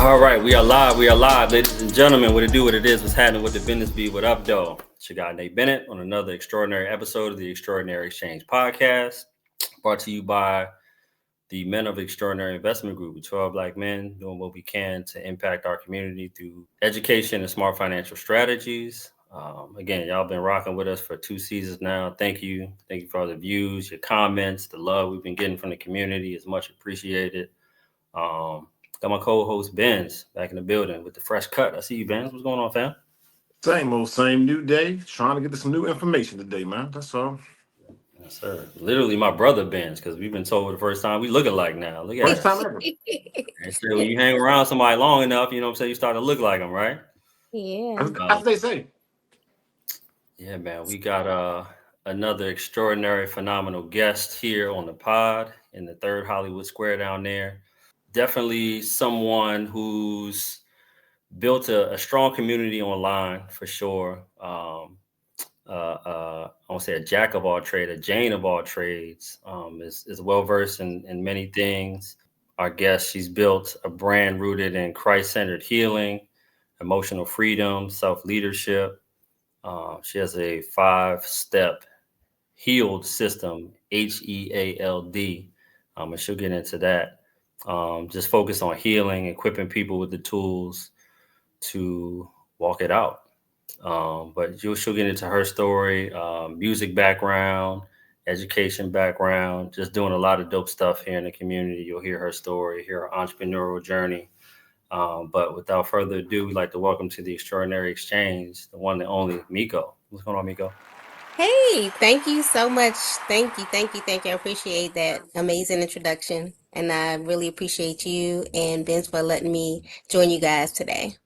All right, we are live. We are live, ladies and gentlemen. What it do, what it is, what's happening, what the business be, what up, though? It's your guy Nate Bennett on another extraordinary episode of the Extraordinary Exchange podcast, brought to you by the Men of Extraordinary Investment Group, 12 black men doing what we can to impact our community through education and smart financial strategies. Again, y'all been rocking with us for 2 seasons now. Thank you. Thank you for all the views, your comments, the love we've been getting from the community is much appreciated. Got my co-host Benz back in the building with the fresh cut. I see you, Benz. What's going on, fam? Same old, same new day. Trying to get some new information today, man. That's all. Yes, sir. Literally my brother Benz, because we've been told the first time we look alike now. Look at First that. time ever. And so when you hang around somebody long enough, you know what I'm saying, you start to look like them, right? Yeah. As they say. Yeah, man. We got another extraordinary, phenomenal guest here on the pod in the third Hollywood Square down there. Definitely someone who's built a strong community online for sure. I won't say a jack of all trades, a Jane of all trades. Is well versed in many things. Our guest, she's built a brand rooted in Christ-centered healing, emotional freedom, self-leadership. She has a 5-step healed system, HEALD, and she'll get into that. Just focus on healing, equipping people with the tools to walk it out. But she'll get into her story, music background, education background, just doing a lot of dope stuff here in the community. You'll hear her story, hear her entrepreneurial journey. But without further ado, we'd like to welcome to the Extraordinary Exchange, the one and only Meko. What's going on, Meko? Hey, thank you so much. Thank you. I appreciate that amazing introduction. And I really appreciate you and Vince for letting me join you guys today.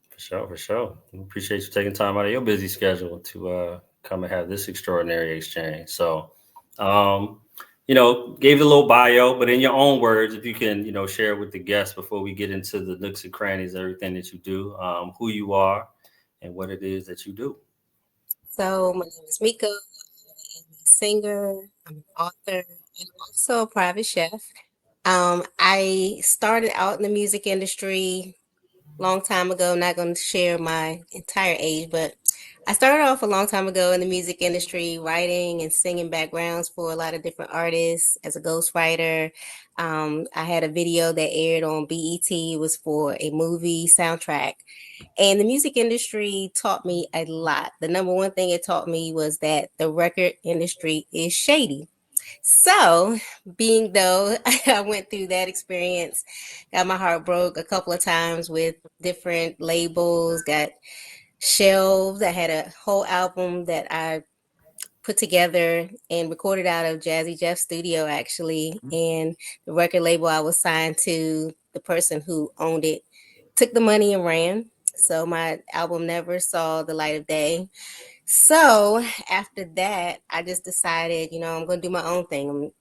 For sure. We appreciate you taking time out of your busy schedule to come and have this extraordinary exchange. So, gave you a little bio, but in your own words, if you can, share with the guests before we get into the nooks and crannies, everything that you do, who you are, and what it is that you do. So my name is Meko. I'm a singer, I'm an author, and also a private chef. I started out in the music industry long time ago. I'm not going to share my entire age, but I started off a long time ago in the music industry, writing and singing backgrounds for a lot of different artists as a ghostwriter. I had a video that aired on BET. It was for a movie soundtrack. And the music industry taught me a lot. The number one thing it taught me was that the record industry is shady. So, being though I went through that experience, got my heart broke a couple of times with different labels, got shelved. I had a whole album that I put together and recorded out of Jazzy Jeff's studio, actually. And the record label I was signed to, the person who owned it, took the money and ran. So my album never saw the light of day. So after that, I just decided, I'm going to do my own thing. I'm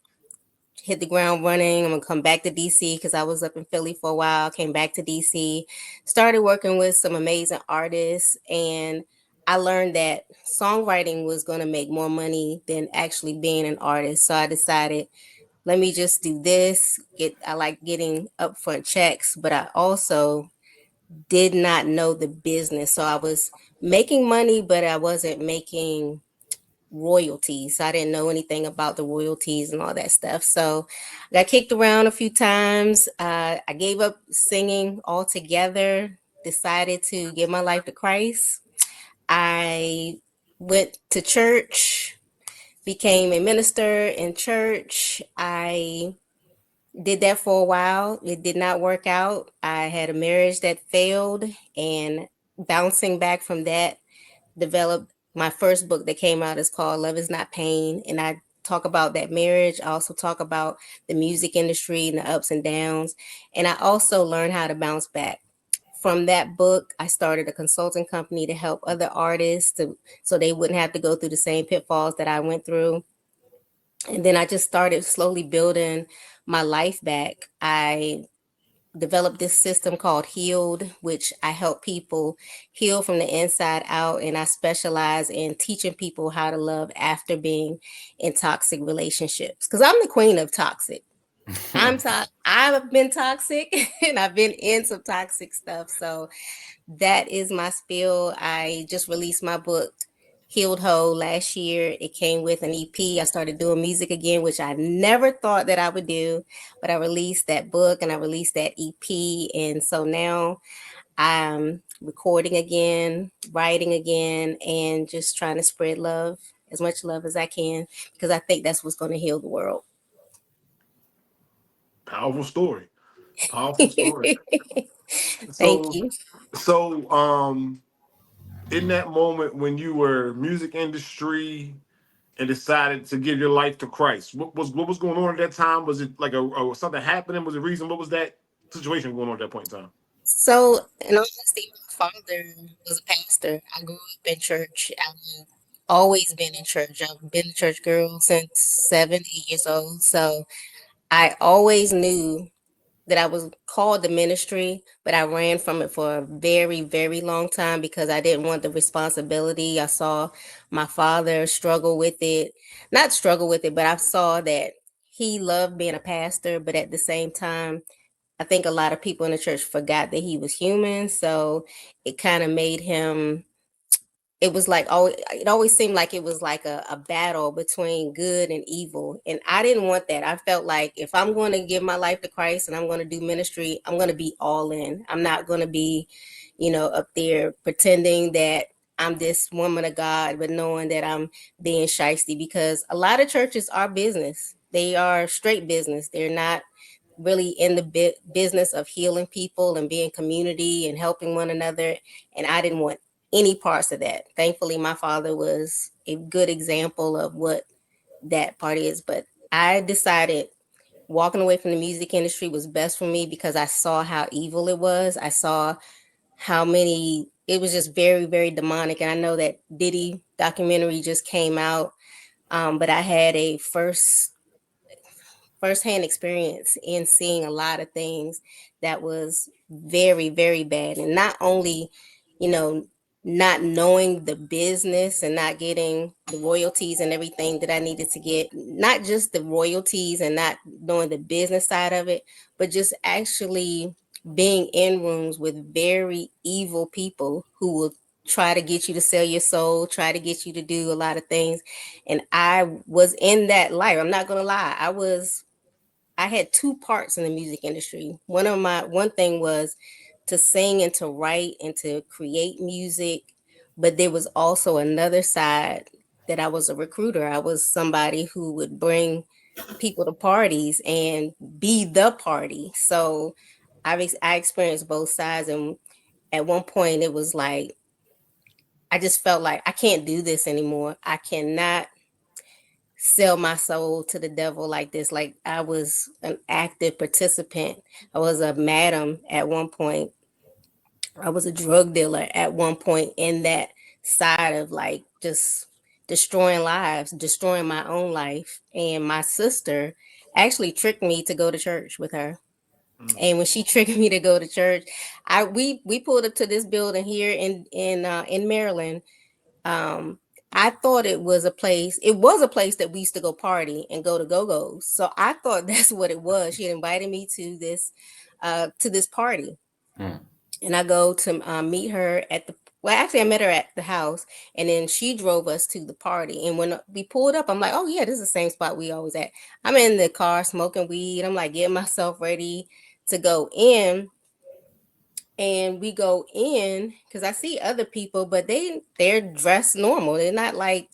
hit the ground running. I'm going to come back to DC because I was up in Philly for a while, came back to DC, started working with some amazing artists, and I learned that songwriting was going to make more money than actually being an artist. So I decided, let me just do this. I like getting upfront checks, but I also did not know the business. So I was making money, but I wasn't making royalties. So I didn't know anything about the royalties and all that stuff. So I got kicked around a few times. I gave up singing altogether, decided to give my life to Christ. I went to church, became a minister in church. I did that for a while. It did not work out. I had a marriage that failed, and bouncing back from that, developed my first book that came out. Is called Love Is Not Pain, and I talk about that marriage. I also talk about the music industry and the ups and downs, and I also learned how to bounce back. From that book, I started a consulting company to help other artists so they wouldn't have to go through the same pitfalls that I went through. And then I just started slowly building my life back. I developed this system called Healed, which I help people heal from the inside out. And I specialize in teaching people how to love after being in toxic relationships, because I'm the queen of toxic. I've been toxic and I've been in some toxic stuff. So that is my spill. I just released my book, Healed Whole, last year. It came with an EP. I started doing music again, which I never thought that I would do, but I released that book and I released that EP. And so now I'm recording again, writing again, and just trying to spread love, as much love as I can, because I think that's what's going to heal the world. Powerful story. Powerful story. Thank So, you. so in that moment when you were music industry and decided to give your life to Christ, what was going on at that time? Was it like a something happening? Was it a reason? What was that situation going on at that point in time? So, in honesty, my father was a pastor. I grew up in church. I've always been in church. I've been a church girl since 7, 8 years old. So, I always knew that I was called to ministry, but I ran from it for a very, very long time because I didn't want the responsibility. I saw my father struggle with it, not struggle with it, but I saw that he loved being a pastor, but at the same time, I think a lot of people in the church forgot that he was human. So it kind of made him, it was like, oh, it always seemed like it was like a battle between good and evil. And I didn't want that. I felt like if I'm going to give my life to Christ and I'm going to do ministry, I'm going to be all in. I'm not going to be, up there pretending that I'm this woman of God, but knowing that I'm being shisty, because a lot of churches are business. They are straight business. They're not really in the business of healing people and being community and helping one another. And I didn't want any parts of that. Thankfully, my father was a good example of what that part is. But I decided walking away from the music industry was best for me because I saw how evil it was. I saw how many, it was just very, very demonic. And I know that Diddy documentary just came out, but I had a firsthand experience in seeing a lot of things that was very, very bad. And not only, you know, not knowing the business and not getting the royalties and everything that I needed to get, not just the royalties and not knowing the business side of it, but just actually being in rooms with very evil people who will try to get you to sell your soul, try to get you to do a lot of things. And I was in that life. I'm not going to lie. I had two parts in the music industry. One thing was to sing and to write and to create music, but there was also another side that I was a recruiter. I was somebody who would bring people to parties and be the party. So I experienced both sides, and at one point it was like I just felt like I can't do this anymore. I cannot sell my soul to the devil like this. Like I was an active participant. I was a madam at one point. I was a drug dealer at one point in that side of like just destroying lives, destroying my own life. And my sister actually tricked me to go to church with her. Mm. And when she tricked me to go to church, we pulled up to this building here in Maryland. um I thought it was a place. It was a place that we used to go party and go to go-go's. So I thought that's what it was. She had invited me to this party, Mm. and I go to meet her at the. Well, actually, I met her at the house, and then she drove us to the party. And when we pulled up, I'm like, "Oh yeah, this is the same spot we always at." I'm in the car smoking weed. I'm like getting myself ready to go in, and we go in because I see other people, but they're dressed normal. They're not like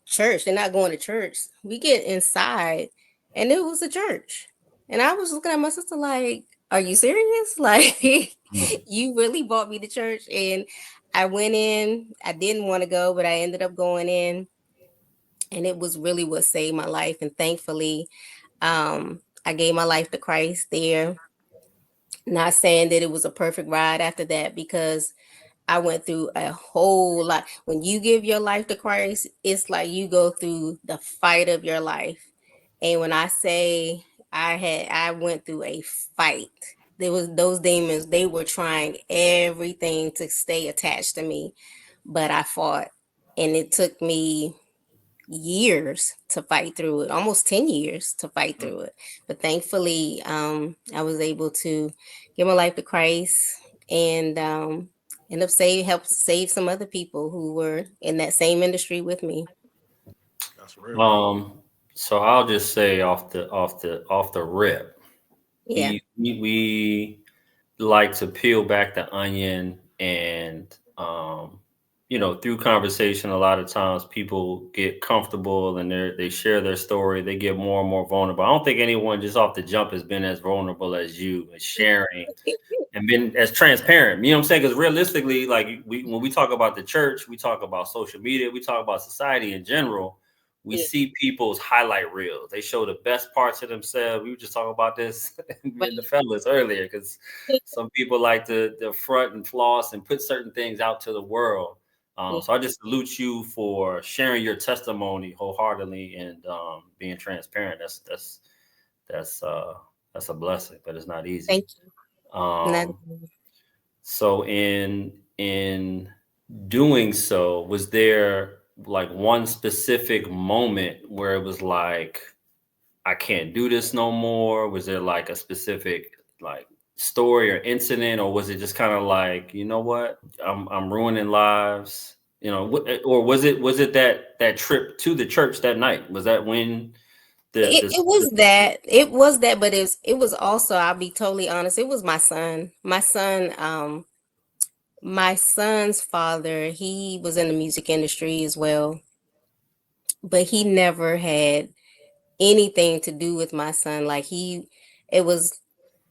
church. They're not going to church. We get inside, and it was a church. And I was looking at my sister like, "Are you serious? Like, Mm. you really brought me to church?" And I went in. I didn't want to go, but I ended up going in, and it was really what saved my life. And thankfully, I gave my life to Christ there. Not saying that it was a perfect ride after that, because I went through a whole lot. When you give your life to Christ, it's like you go through the fight of your life. And when I say I went through a fight. There was those demons, they were trying everything to stay attached to me, but I fought. And it took me years to fight through it, almost 10 years to fight through it. But thankfully, I was able to give my life to Christ and end up help save some other people who were in that same industry with me. That's real. Um, so I'll just say off the rip, Yeah. we like to peel back the onion and through conversation a lot of times people get comfortable and they share their story, they get more and more vulnerable. I don't think anyone just off the jump has been as vulnerable as you and sharing and been as transparent. You know what I'm saying? Because realistically, like when we talk about the church, we talk about social media, we talk about society in general. We Yeah. see people's highlight reels. They show the best parts of themselves. We were just talking about this in the fellas earlier, because some people like to front and floss and put certain things out to the world. Yeah. So I just salute you for sharing your testimony wholeheartedly and being transparent. That's that's a blessing, but it's not easy. Thank you. Not, Um, so in doing so, was there like one specific moment where it was like, I can't do this no more? Was there like a specific like story or incident, or was it just kind of like, you know what, I'm ruining lives, or was it that trip to the church that night? Was that when it was that. It was that, but it was also, I'll be totally honest, it was my son. My son's father, he was in the music industry as well, but he never had anything to do with my son. Like it was,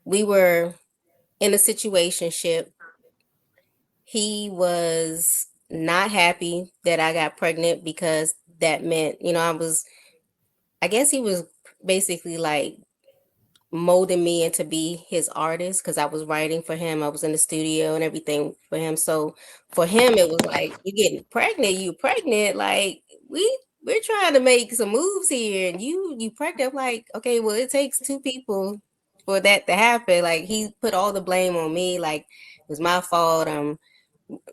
we were in a situationship. He was not happy that I got pregnant because that meant, I guess he was basically like molding me into be his artist because I was writing for him. I was in the studio and everything for him. So for him, it was like, you getting pregnant, you pregnant. Like we're trying to make some moves here, and you pregnant. I'm like, okay, well, it takes two people for that to happen. Like he put all the blame on me. Like it was my fault.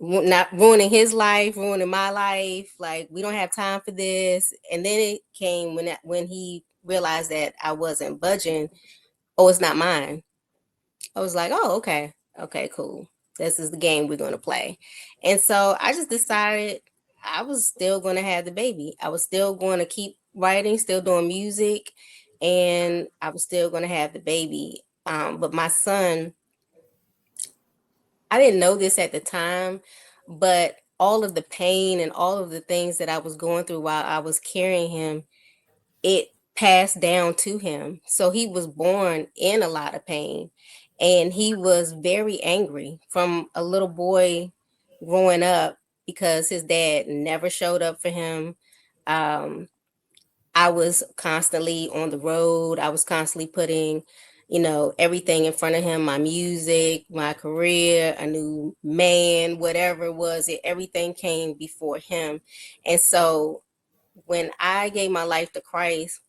Not ruining his life, ruining my life. Like we don't have time for this. And then it came when he realized that I wasn't budging. Oh, it's not mine. I was like, oh, okay. Okay, cool. This is the game we're going to play. And so I just decided I was still going to have the baby. I was still going to keep writing, still doing music, and I was still going to have the baby. But my son, I didn't know this at the time, but all of the pain and all of the things that I was going through while I was carrying him, it passed down to him. So he was born in a lot of pain, and he was very angry from a little boy growing up because his dad never showed up for him. Um, I was constantly on the road. I was constantly putting, everything in front of him, my music, my career, a new man, whatever it was, everything came before him. And so when I gave my life to Christ,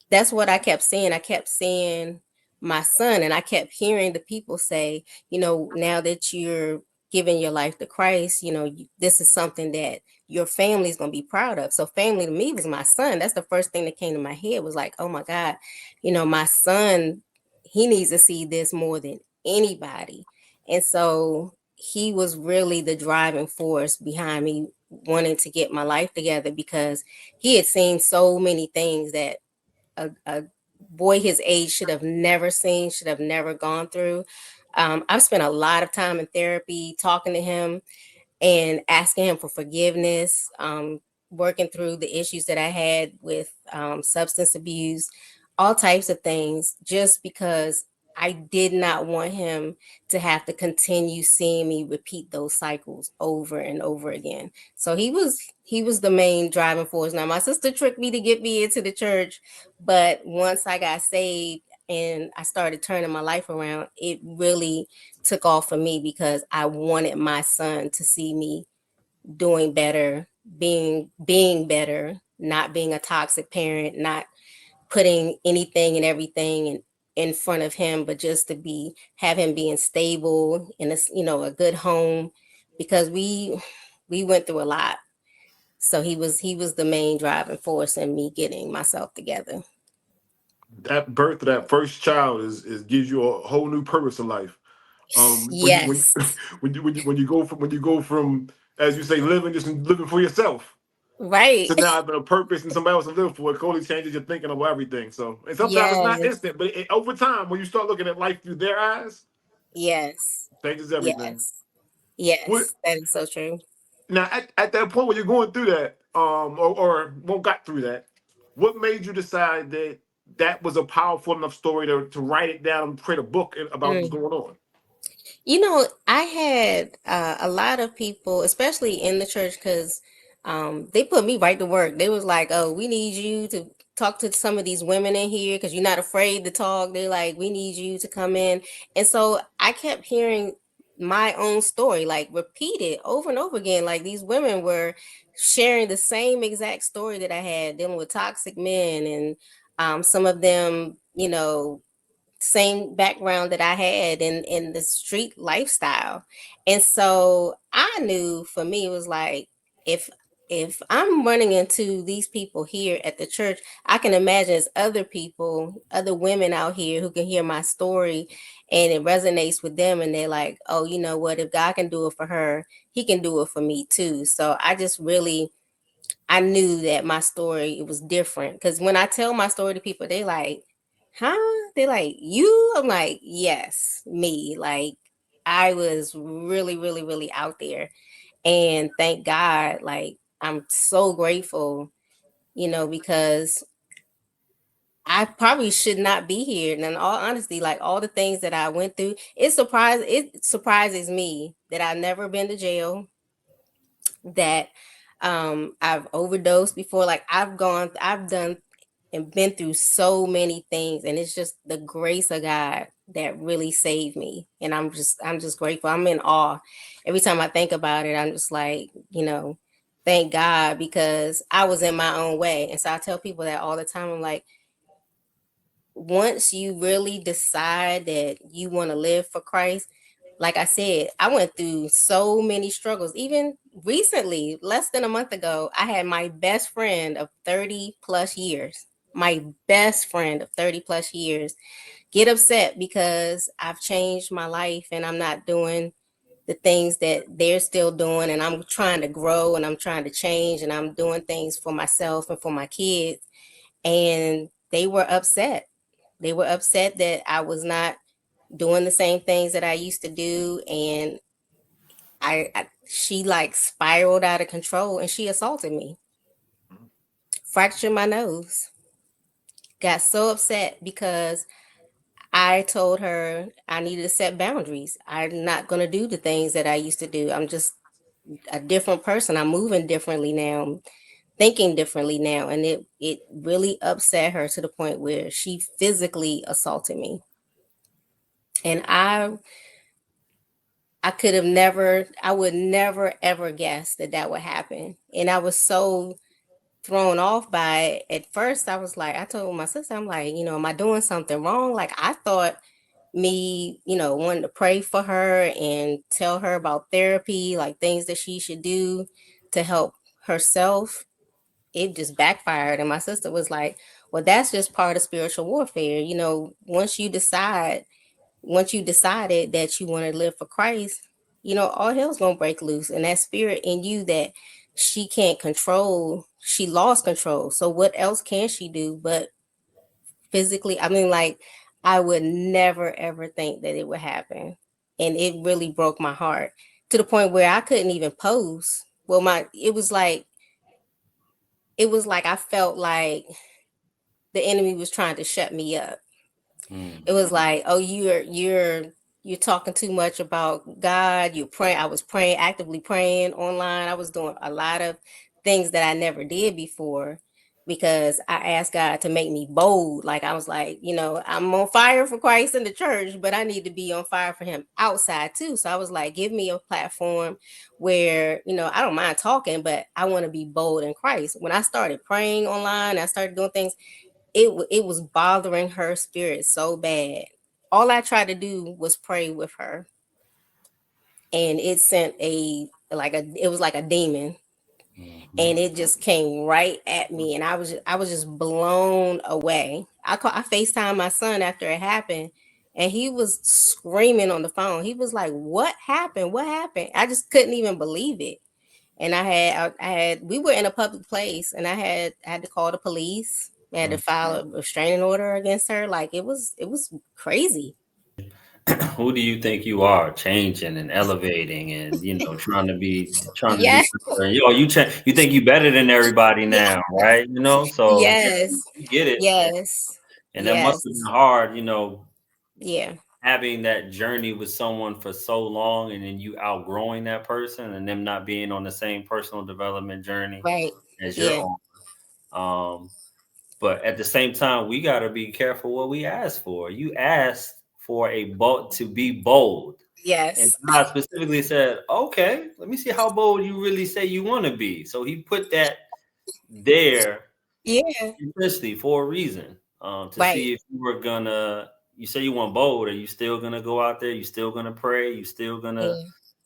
that's what I kept seeing. I kept seeing my son, and I kept hearing the people say, now that you're giving your life to Christ, this is something that your family's going to be proud of. So family to me was my son. That's the first thing that came to my head, was like, oh my God, my son, he needs to see this more than anybody. And so he was really the driving force behind me wanting to get my life together, because he had seen so many things that a boy his age should have never seen, should have never gone through. I've spent a lot of time in therapy talking to him and asking him for forgiveness, working through the issues that I had with substance abuse, all types of things, just because I did not want him to have to continue seeing me repeat those cycles over and over again. So he was the main driving force. Now my sister tricked me to get me into the church, but once I got saved and I started turning my life around, it really took off for me because I wanted my son to see me doing better, being better, not being a toxic parent, not putting anything and everything in front of him, but just to have him being stable in a good home, because we went through a lot. So he was the main driving force in me getting myself together. That birth of that first child is gives you a whole new purpose in life. When you when Yes. when you go from, as you say, living just living for yourself Right. to now having a purpose and somebody else to live for, it totally changes your thinking about everything. So, and sometimes it's not Yes. instant, but over time, when you start looking at life through their eyes, Yes. changes everything. Yes. What Yes. That is so true. now at that point when you're going through that, or won't got through that, what made you decide that that was a powerful enough story to write it down and create a book about what's Mm. going on? I had a lot of people, especially in the church, because they put me right to work. They was like, "Oh, we need you to talk to some of these women in here because you're not afraid to talk." They're like, "We need you to come in," and so I kept hearing my own story, like repeated over and over again. Like these women were sharing the same exact story that I had, dealing with toxic men, and some of them, same background that I had in the street lifestyle. And so I knew for me it was like if if I'm running into these people here at the church, I can imagine there's other people, other women out here who can hear my story and it resonates with them and they're like, "Oh, you know what? If God can do it for her, he can do it for me too." So I knew that my story it was different because when I tell my story to people, they like, "Huh?" They like, "You?" I'm like, "Yes, me." Like I was really, really, really out there, and thank God. Like I'm so grateful, because I probably should not be here. And in all honesty, like all the things that I went through, it surprises me that I've never been to jail, that I've overdosed before. Like I've done and been through so many things, and it's just the grace of God that really saved me. And I'm just grateful. I'm in awe every time I think about it. I'm just like, thank God, because I was in my own way. And so I tell people that all the time. I'm like, once you really decide that you want to live for Christ, like I said, I went through so many struggles. Even recently, less than a month ago, I had my best friend of 30 plus years, my best friend of 30 plus years, get upset because I've changed my life and I'm not doing the things that they're still doing. And I'm trying to grow and I'm trying to change and I'm doing things for myself and for my kids. And they were upset. They were upset that I was not doing the same things that I used to do, and she like spiraled out of control and she assaulted me, fractured my nose. Got so upset because I told her I needed to set boundaries. I'm not going to do the things that I used to do. I'm just a different person. I'm moving differently now, thinking differently now, and it really upset her to the point where she physically assaulted me. And I could have never, I would never ever guess that that would happen. And I was so thrown off by it. At first, I was like, I told my sister, I'm like, am I doing something wrong? Like, I thought me, wanting to pray for her and tell her about therapy, like things that she should do to help herself, it just backfired. And my sister was like, well, that's just part of spiritual warfare. Once you decided that you want to live for Christ, all hell's gonna break loose. And that spirit in you that she can't control, she lost control. So what else can she do but physically? I mean, like, I would never ever think that it would happen. And it really broke my heart to the point where I couldn't even post. Well, it was like I felt like the enemy was trying to shut me up. Mm. It was like, oh, you're talking too much about God. You pray. I was praying, actively praying online. I was doing a lot of things that I never did before because I asked God to make me bold. Like I was like, I'm on fire for Christ in the church, but I need to be on fire for him outside too. So I was like, give me a platform where, I don't mind talking, but I want to be bold in Christ. When I started praying online, I started doing things, it was bothering her spirit so bad. All I tried to do was pray with her, and it sent it was like a demon. Mhm. and it just came right at me, and I was just blown away. I FaceTimed my son after it happened, and he was screaming on the phone. He was like, "What happened? What happened?" I just couldn't even believe it. And I had we were in a public place, and I had to call the police. I had to Mhm. file a restraining order against her. Like it was crazy. Who do you think you are, changing and elevating, and trying to do Yes, something? You think you better than everybody now, right? So yes, you get it, yes, and that must have been yes. hard. Yeah, Having that journey with someone for so long, and then you outgrowing that person, and them not being on the same personal development journey right. as you're Yeah, on. Um, But at the same time, we got to be careful what we ask for. You asked for a bold to be bold, and yes, God specifically said, "Okay, let me see how bold you really say you want to be." So He put that there yeah, intentionally for a reason, to right. see if you were gonna. You say you want bold. Are you still gonna go out there? You still gonna pray? You still gonna,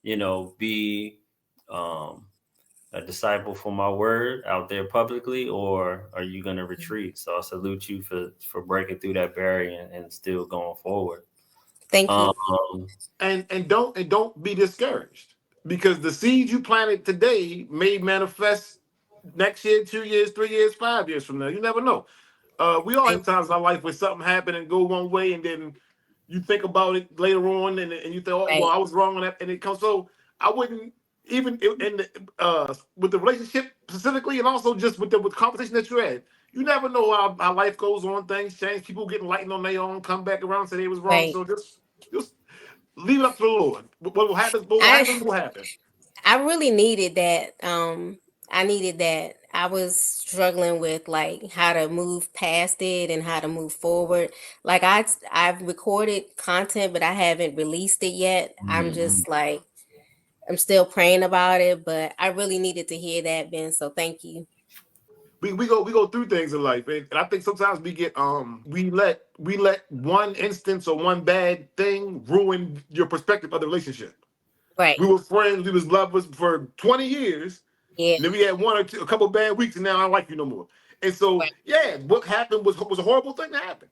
Yeah, be um, a disciple for my word out there publicly, or are you going to retreat? So I salute you for breaking through that barrier, and still going forward. thank you. Um, And don't be discouraged, because the seeds you planted today may manifest next year, 2 years, 3 years, 5 years from now. You never know. We all Thank have times in our life where something happened and go one way, and then you think about it later on, and you think, oh, well, right, I was wrong on that, and it comes. So I wouldn't even in the, with the relationship specifically, and also just with the competition that you're at. You never know how life goes on. Things change. People get enlightened on their own, come back around, and say they was wrong. right. So just leave it up to the Lord. What will happen? What will I happen? Will happen. I really needed that. I needed that. I was struggling with like how to move past it and how to move forward. Like I've recorded content, but I haven't released it yet. I'm mhm. just like I'm still praying about it, but I really needed to hear that, Ben. So thank you. We go through things in life, and I think sometimes we let one instance or one bad thing ruin your perspective of the relationship. Right. We were friends, we was lovers for 20 years, Yeah. and then we had one or two, a couple bad weeks, and now I don't like you no more. And so, Right. yeah, what happened was a horrible thing to happen,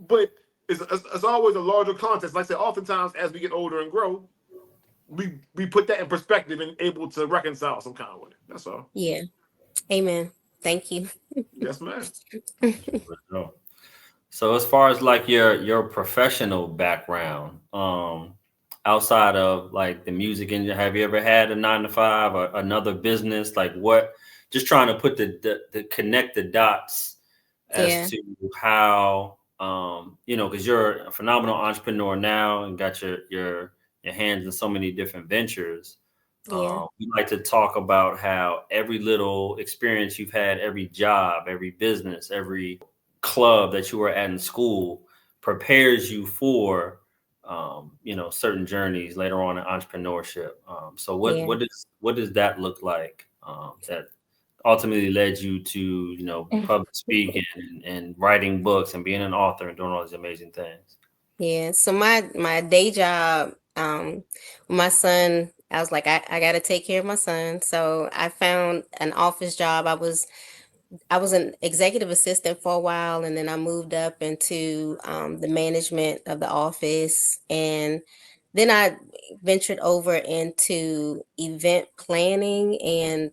but it's always a larger context. Like I said, oftentimes as we get older and grow, we put that in perspective and able to reconcile some kind of way. That's all. Yeah. Amen. Thank you. Yes, man. For sure. So as far as like your professional background, outside of like the music industry, have you ever had a 9 to 5 or another business? Like what? Just trying to put the connect the dots as Yeah. to how, because you're a phenomenal entrepreneur now and got your hands in so many different ventures. Yeah. We like to talk about how every little experience you've had, every job, every business, every club that you were at in school prepares you for, certain journeys later on in entrepreneurship. So what Yeah. what does that look like, that ultimately led you to, public speaking and writing books and being an author and doing all these amazing things? Yeah. So my day job, my son, I was like, I gotta take care of my son. So I found an office job. I was an executive assistant for a while, and then I moved up into the management of the office, and then I ventured over into event planning and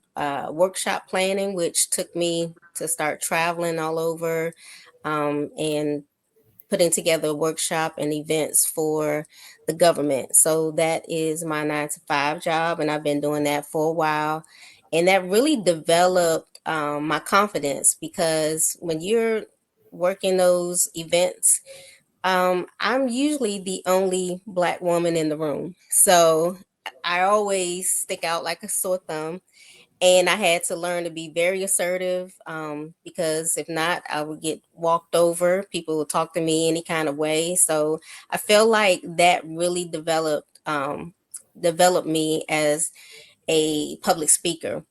workshop planning, which took me to start traveling all over, and putting together a workshop and events for the government. So that is my 9 to 5 job, and I've been doing that for a while. And that really developed my confidence, because when you're working those events, I'm usually the only Black woman in the room. So I always stick out like a sore thumb, and I had to learn to be very assertive, because if not, I would get walked over. People would talk to me any kind of way. So I feel like that really developed me as a public speaker.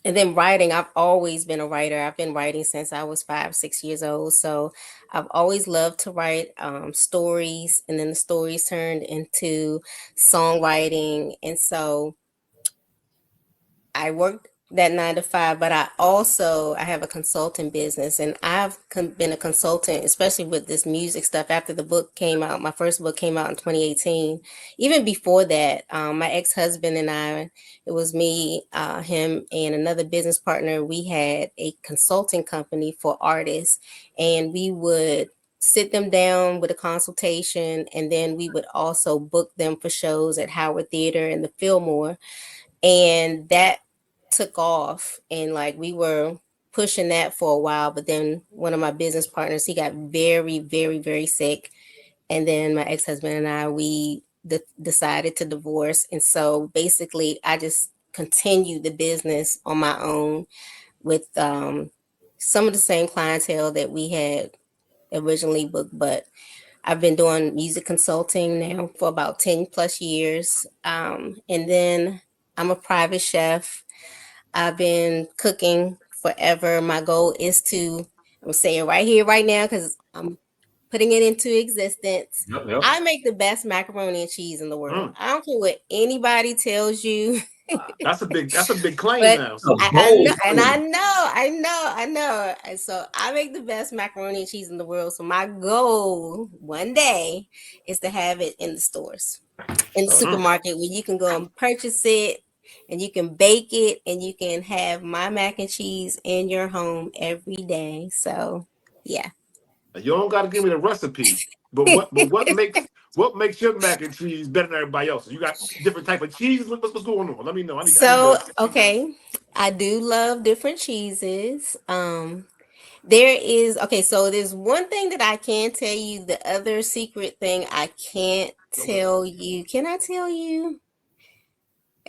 And then writing, I've always been a writer. I've been writing since I was 5, 6 years old. So I've always loved to write stories, and then the stories turned into songwriting. And so I worked that 9 to 5, but I have a consulting business, and been a consultant, especially with this music stuff. After the book came out, my first book came out in 2018. Even before that, my ex-husband and I, it was me, him, and another business partner. We had a consulting company for artists, and we would sit them down with a consultation, and then we would also book them for shows at Howard Theater and the Fillmore, and that took off, and like we were pushing that for a while, but then one of my business partners, he got very, very, very sick, and then my ex-husband and I, we decided to divorce, and so basically I just continued the business on my own with some of the same clientele that we had originally booked, but I've been doing music consulting now for about 10 plus years. And then I'm a private chef. I've been cooking forever. My goal is to, I'm saying right here, right now, because I'm putting it into existence. Yep, yep. I make the best macaroni and cheese in the world. Mm. I don't care what anybody tells you. That's a big claim But now. A So I know, bold and claim. I know. And so I make the best macaroni and cheese in the world. So my goal one day is to have it in the stores, in the Okay. mm. supermarket, where you can go and purchase it, and you can bake it, and you can have my mac and cheese in your home every day. So yeah. You don't got to give me the recipe, but what makes your mac and cheese better than everybody else? You got different type of cheese. What's going on? Let me know. I need So to. okay, I do love different cheeses. There is, okay, so there's one thing that I can tell you. The other secret thing I can't Okay. tell you. Can I tell you?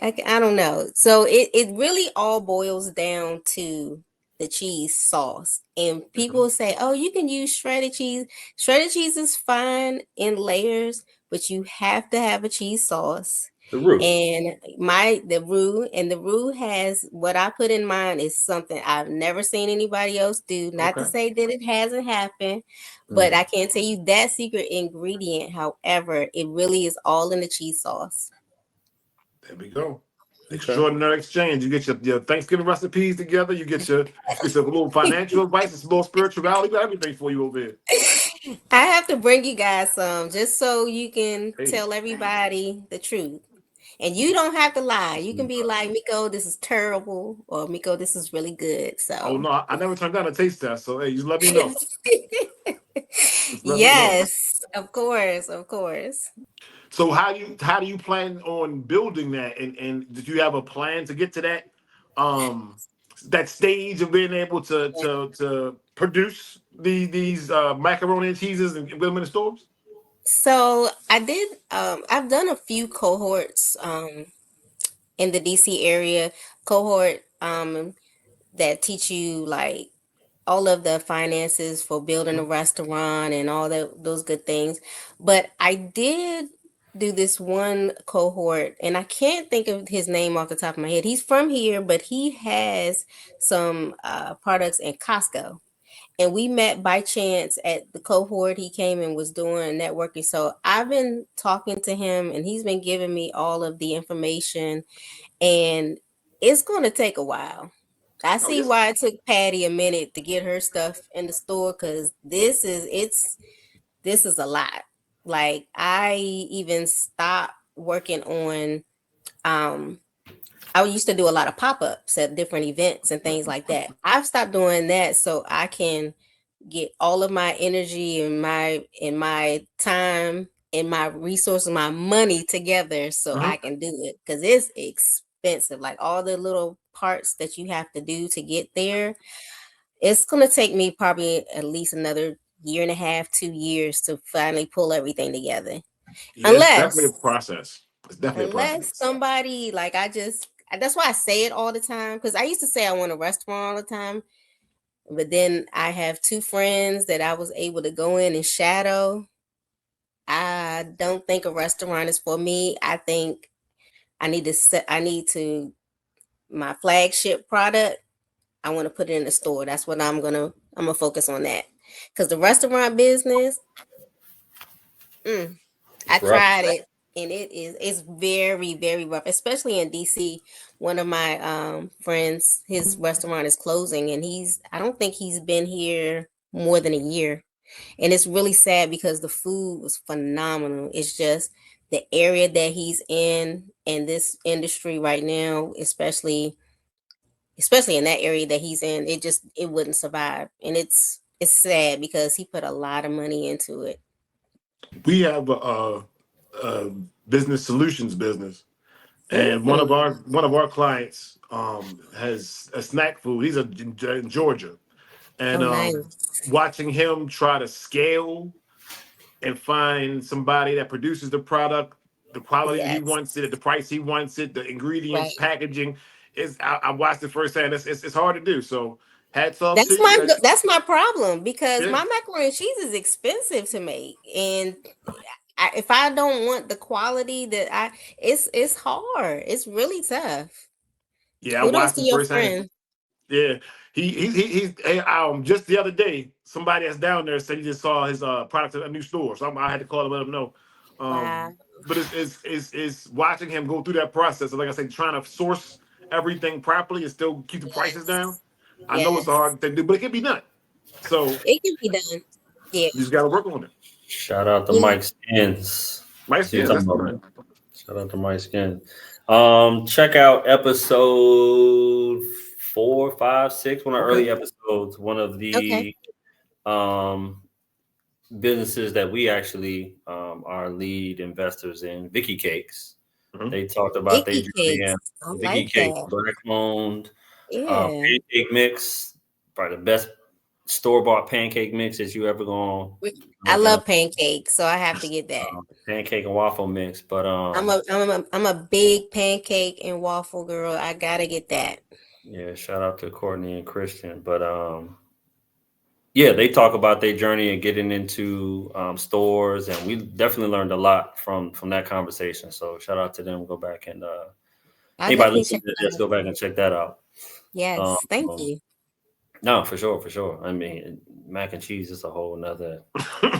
I don't know. So it really all boils down to the cheese sauce. And Mhm. people say, oh, you can use shredded cheese. Shredded cheese is fine in layers, but you have to have a cheese sauce. The root. And the roux has, what I put in mine is something I've never seen anybody else do. Not to Okay. say that it hasn't happened, but Mm. I can't tell you that secret ingredient. However, it really is all in the cheese sauce. There we go. Okay. Extraordinary exchange. You get your Thanksgiving recipes together. You get your little financial advice, some little spirituality. We got everything for you over here. I have to bring you guys some just so you can Hey. tell everybody the truth. And you don't have to lie. You can be like, Miko, this is terrible, or Miko, this is really good. Oh So, no, I never turned down a taste test. So hey, just let me know. Just let me know. yes, of course, of course. So how do you plan on building that? And did you have a plan to get to um that stage of being able to produce these macaroni and cheeses and put them in the stores? So I've done a few cohorts in the DC area, cohort that teach you like all of the finances for building a Mhm. restaurant and all those good things. But I did do this one cohort, and I can't think of his name off the top of my head. He's from here, but he has some products in Costco. And we met by chance at the cohort. He came and was doing networking. So I've been talking to him, and he's been giving me all of the information, and it's going to take a while. I Oh see yes. why it took Patty a minute to get her stuff in the store, because this is a lot. Like I even stopped working on um I used to do a lot of pop-ups at different events and things like that. I've stopped doing that so I can get all of my energy and my time and my resources, my money together so Mhm. I can do it, because it's expensive. Like all the little parts that you have to do to get there, it's gonna take me probably at least another year and a half, 2 years to finally pull everything together. Yeah, it's definitely a Unless process. It's definitely a unless process. somebody like that's why I say it all the time, because I used to say I want a restaurant all the time, but then I have two friends that I was able to go in and shadow. I don't think a restaurant is for me. I think I need to my flagship product. I want to put it in the store. That's what I'm gonna focus on that. Because the restaurant business, mm, I It's rough. tried it. and it's very, very rough, especially in DC. One of my friends, his restaurant is closing, and I don't think he's been here more than a year. And it's really sad because the food was phenomenal. It's just the area that he's in and this industry right now, especially in that area that he's in, it wouldn't survive. And it's sad because he put a lot of money into it. We have a business solutions business, and Mm. one of our clients has a snack food. He's in Georgia, and Oh, nice. watching him try to scale and find somebody that produces the product, the quality that he Yes. wants it, at the price he wants it, the ingredients, Right. packaging. I watched it firsthand. It's hard to do. So hats off to you. That's my problem because Yeah, my macaroni and cheese is expensive to make, and if I don't want the quality that it's hard. It's really tough. yeah, I Kudos watched to it your firsthand. friend. Yeah, just the other day, somebody that's down there said he just saw his product at a new store. So I had to call him, let him know. Wow. But it's watching him go through that process. Like I said, trying to source everything properly and still keep the prices down. Yes. I know it's a Yes. hard thing to do, but it can be done. So It can be done. Yeah. you just got to work on it. Shout out to Yeah. Mike Skins. My See you skins, talking that's the about. man. Shout out to Mike Skins. Check out episode 4, 5, 6, one of the Okay. early episodes. One of Okay. the um businesses that we actually are lead investors in, Vicky Cakes. Mhm. They talked about their Icky journey cakes. and I Vicky like Cakes, that. black owned Yeah. pancake mix, probably the best store bought pancake mix that you ever gonna I gonna love pancakes, so I have to get that. pancake and waffle mix. But I'm a big pancake and waffle girl. I gotta get that. yeah, shout out to Courtney and Christian. But yeah, they talk about their journey and getting into stores, and we definitely learned a lot from that conversation. So shout out to them. Go back and I'll anybody definitely listening check to that this, out. go back and check that out. Um, Yes, thank you. no, for sure, for sure. I mean, mac and cheese is a whole nother.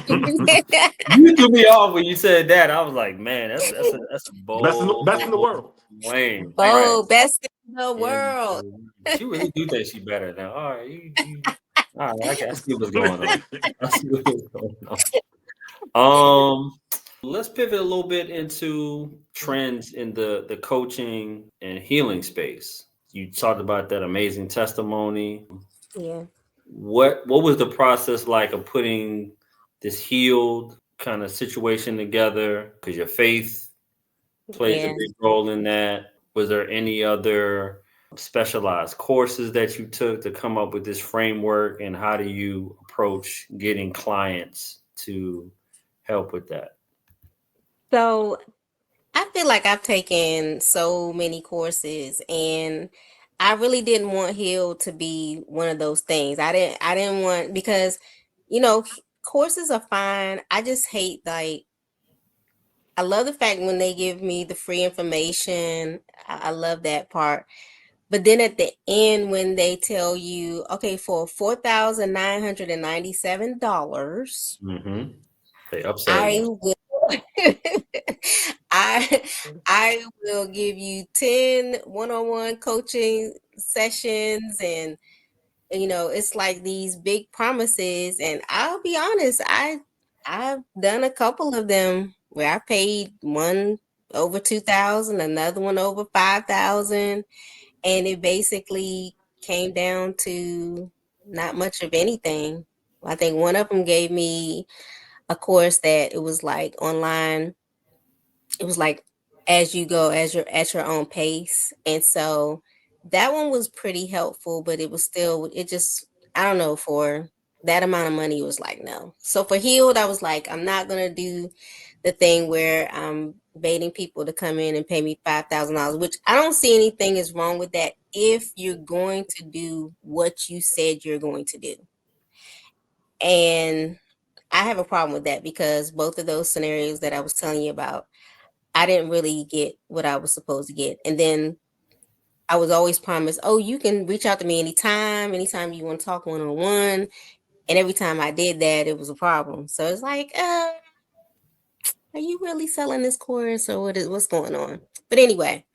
You threw me off when you said that. I was like, man, that's a bold Best in the world. claim, right? Oh, best in the Yeah, world. she really do think she better now. All right, all right. I see what's going on. I see what's going on. Let's pivot a little bit into trends in the coaching and healing space. You talked about that amazing testimony. Yeah, What was the process like of putting this healed kind of situation together? Because your faith plays a yeah. big role in that. Was there any other specialized courses that you took to come up with this framework? And how do you approach getting clients to help with that? So I feel like I've taken so many courses, and I really didn't want Heal to be one of those things. I didn't want, because courses are fine. I just hate, like, I love the fact when they give me the free information. I love that part. But then at the end, when they tell you, okay, for $4,997, Mm-hmm. They upselling I you. will I I will give you 10 one-on-one coaching sessions, and it's like these big promises, and I'll be honest, I've done a couple of them where I paid one over 2,000, another one over 5,000, and it basically came down to not much of anything. I think one of them gave me a course that it was like online. It was like as you go, as you're at your own pace. And so that one was pretty helpful, but it was still, it just, I don't know, for that amount of money, it was like, no. So for Healed, I was like, I'm not going to do the thing where I'm baiting people to come in and pay me $5,000, which I don't see anything is wrong with that if you're going to do what you said you're going to do. And I have a problem with that because both of those scenarios that I was telling you about, I didn't really get what I was supposed to get. And then I was always promised, oh, you can reach out to me anytime you want to talk one on one. And every time I did that, it was a problem. So it's like, are you really selling this course or what's going on? But anyway,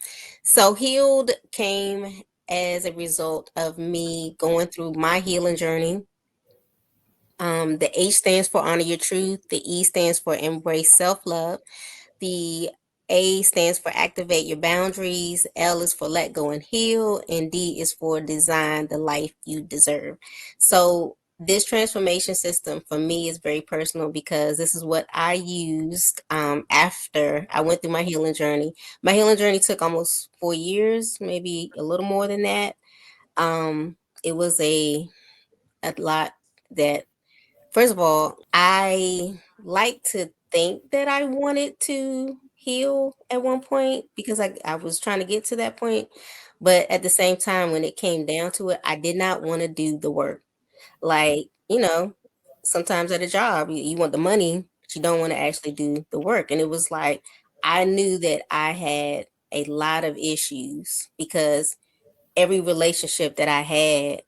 so healed came as a result of me going through my healing journey. The H stands for honor your truth. The E stands for embrace self love. The A stands for activate your boundaries. L is for let go and heal. And D is for design the life you deserve. So, this transformation system for me is very personal because this is what I used after I went through my healing journey. My healing journey took almost 4 years, maybe a little more than that. It was a lot that First of all, I like to think that I wanted to heal at one point because I was trying to get to that point. But at the same time, when it came down to it, I did not want to do the work. Like, sometimes at a job, you want the money, but you don't want to actually do the work. And it was like, I knew that I had a lot of issues because every relationship that I had,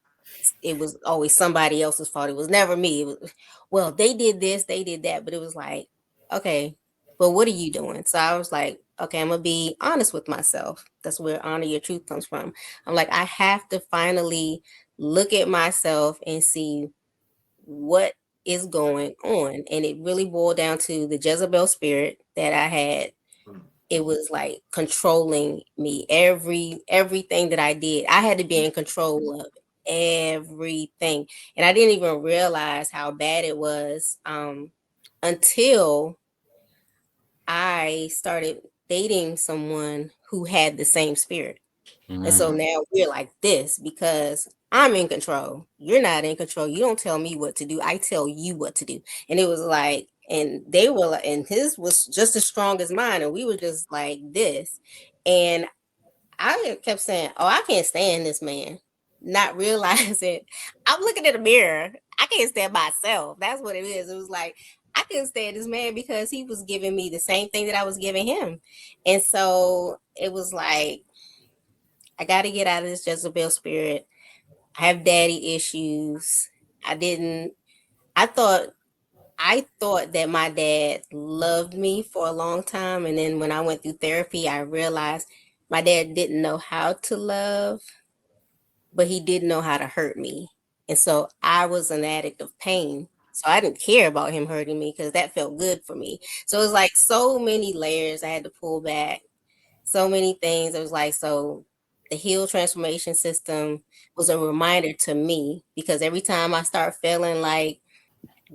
it was always somebody else's fault. It was never me. It was, well, they did this, they did that, but it was like, okay, but what are you doing? So I was like, okay, I'm gonna be honest with myself. That's where honor your truth comes from. I'm like, I have to finally look at myself and see what is going on. And it really boiled down to the Jezebel spirit that I had. It was like controlling me. Everything that I did, I had to be in control of everything. And I didn't even realize how bad it was until I started dating someone who had the same spirit. And so Mm. now we're like this because I'm in control. You're not in control. You don't tell me what to do. I tell you what to do. And it was like, and they were like, and his was just as strong as mine. And we were just like this. And I kept saying, oh, I can't stand this man. Not realizing I'm looking in the mirror. I can't stand myself. That's what it is. It was like, I couldn't stand this man because he was giving me the same thing that I was giving him. And so it was like, I got to get out of this Jezebel spirit. I have daddy issues. I didn't. I thought. I thought that my dad loved me for a long time, and then when I went through therapy, I realized my dad didn't know how to love, but he did know how to hurt me, and so I was an addict of pain. So I didn't care about him hurting me because that felt good for me. So it was like so many layers I had to pull back, so many things. It was like, so the heal transformation system was a reminder to me because every time I start feeling like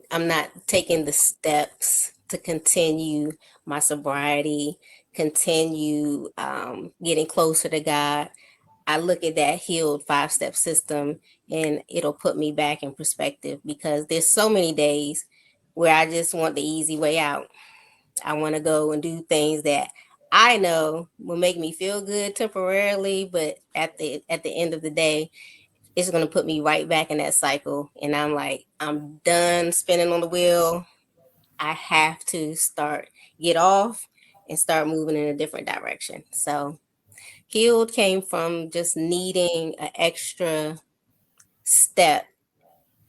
I'm not taking the steps to continue my sobriety, continue getting closer to God, I look at that healed 5 step system and it'll put me back in perspective because there's so many days where I just want the easy way out. I want to go and do things that I know will make me feel good temporarily, but at the end of the day, it's going to put me right back in that cycle. And I'm like, I'm done spinning on the wheel. I have to get off and start moving in a different direction. So healed came from just needing an extra step.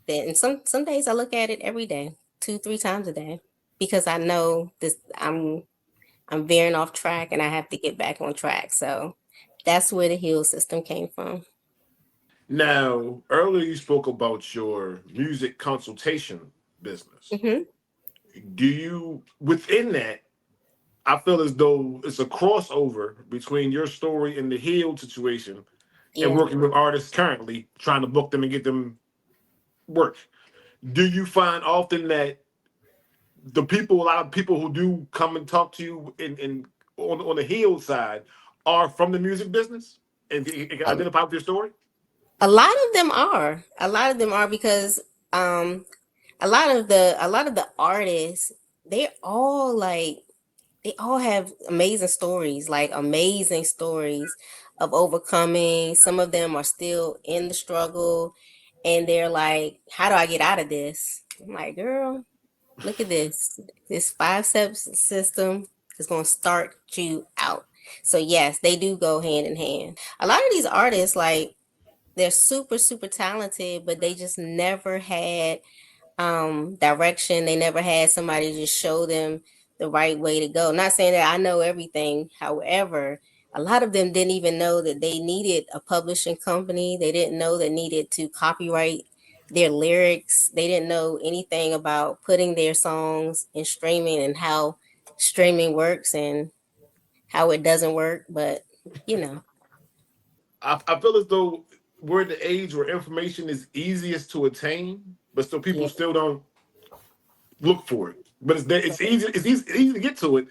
That, and some days I look at it every day, 2, 3 times a day, because I know this. I'm veering off track and I have to get back on track. So that's where the heal system came from. Now, earlier you spoke about your music consultation business. Hmm. Do you, within that, I feel as though it's a crossover between your story and the healed situation and Yeah. working with artists currently, trying to book them and get them work. Do you find often that a lot of people who do come and talk to you in on the healed side are from the music business and can A, identify with your story? a lot of them are. A lot of them are because um a lot of the artists, they all like they all have amazing stories, like amazing stories of overcoming. Some of them are still in the struggle and they're like, how do I get out of this? I'm like, girl, look at this. This 5 steps system is going to start you out. So yes, they do go hand in hand. A lot of these artists, like, they're super, super talented, but they just never had direction. They never had somebody just show them the the right way to go. Not saying that I know everything. However, a lot of them didn't even know that they needed a publishing company. They didn't know they needed to copyright their lyrics. They didn't know anything about putting their songs in streaming and how streaming works and how it doesn't work. But you know, I feel as though we're at the age where information is easiest to attain, but still people yeah, still don't look for it. But it's there, it's easy to get to it, and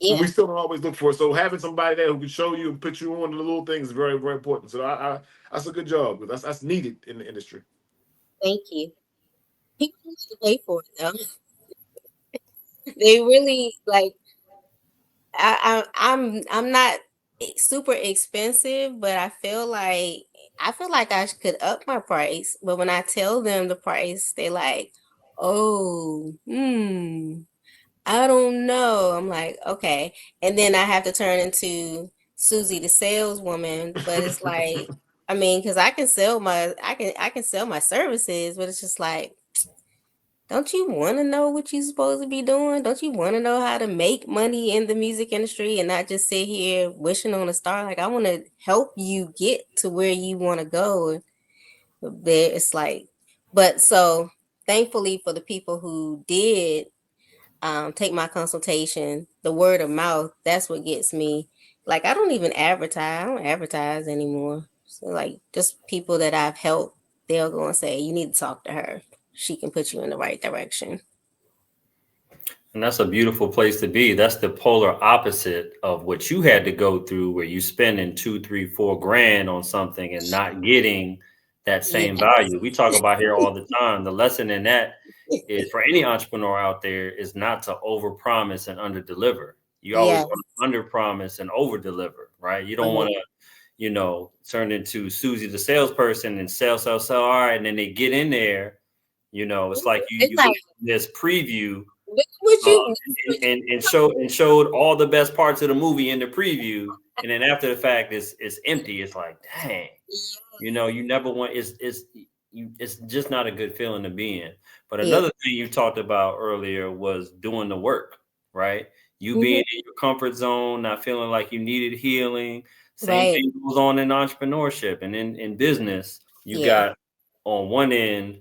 yeah. we still don't always look for it. So having somebody there who can show you and put you on the little things is very, very important. So I that's a good job. That's needed in the industry. Thank you. People need to pay for it though. They really like. I'm not super expensive, but I feel like I could up my price. But when I tell them the price, they like, oh, I don't know. I'm like, okay, and then I have to turn into Susie the saleswoman. But it's like, I mean, because I can sell my services, but it's just like, don't you want to know what you're supposed to be doing? Don't you want to know how to make money in the music industry and not just sit here wishing on a star? Like, I want to help you get to where you want to go. But it's like, but so thankfully for the people who did take my consultation, the word of mouth, that's what gets me. Like, I don't even advertise. I don't advertise anymore. So, like, just people that I've helped, they'll go and say, you need to talk to her. She can put you in the right direction. And that's a beautiful place to be. That's the polar opposite of what you had to go through, where you spending 2, 3, 4 grand on something and not getting that same Yes. value. We talk about here all the time. The lesson in that is for any entrepreneur out there is not to overpromise and underdeliver. You always Yes. want to underpromise and overdeliver, right? You don't want Right. to, turn into Susie the salesperson and sell. All right, and then they get in there. It's like you It's you like, gave this preview look what uh, you, and showed all the best parts of the movie in the preview, and then after the fact, it's empty. It's like, dang, you never want. It's just not a good feeling to be in. But yeah. another thing you talked about earlier was doing the work, right? You being Hmm. in your comfort zone, not feeling like you needed healing. Same Right. thing goes on in entrepreneurship and in business. You Yeah. got on one end,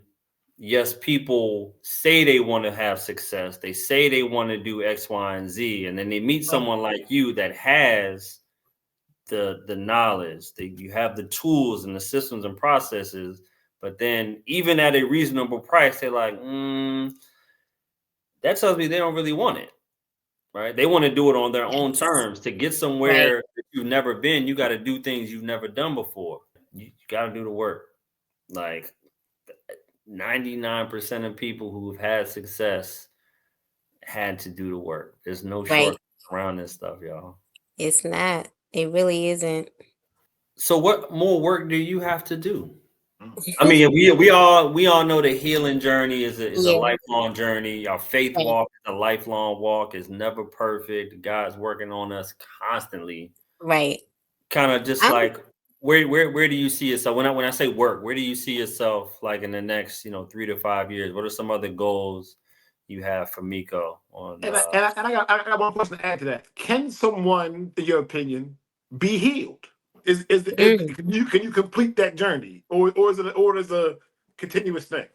yes, people say they want to have success. They say they want to do X, Y, and Z, and then they meet Right. someone like you that has the knowledge. You have the tools and the systems and processes. But then, even at a reasonable price, they're like, that tells me they don't really want it, right? They want to do it on their own Yes. terms. To get Right. somewhere that you've never been, you got to do things you've never done before. You got to do the work. Like 99% of people who've had success had to do the work. There's no Right. shortcut around this stuff, y'all. It's not. It really isn't. So what more work do you have to do? I mean, we all know the healing journey is a Yeah. lifelong journey. Our faith Right. walk is a lifelong walk. It's never perfect. God's working on us constantly. Right. Kind of just I'm like where do you see yourself when I say work? Where do you see yourself like in the next 3 to 5 years? What are some other goals you have for Miko on? And I got one question to add to that. Can someone, in your opinion, be healed? mm. Can you complete that journey, or is a continuous thing?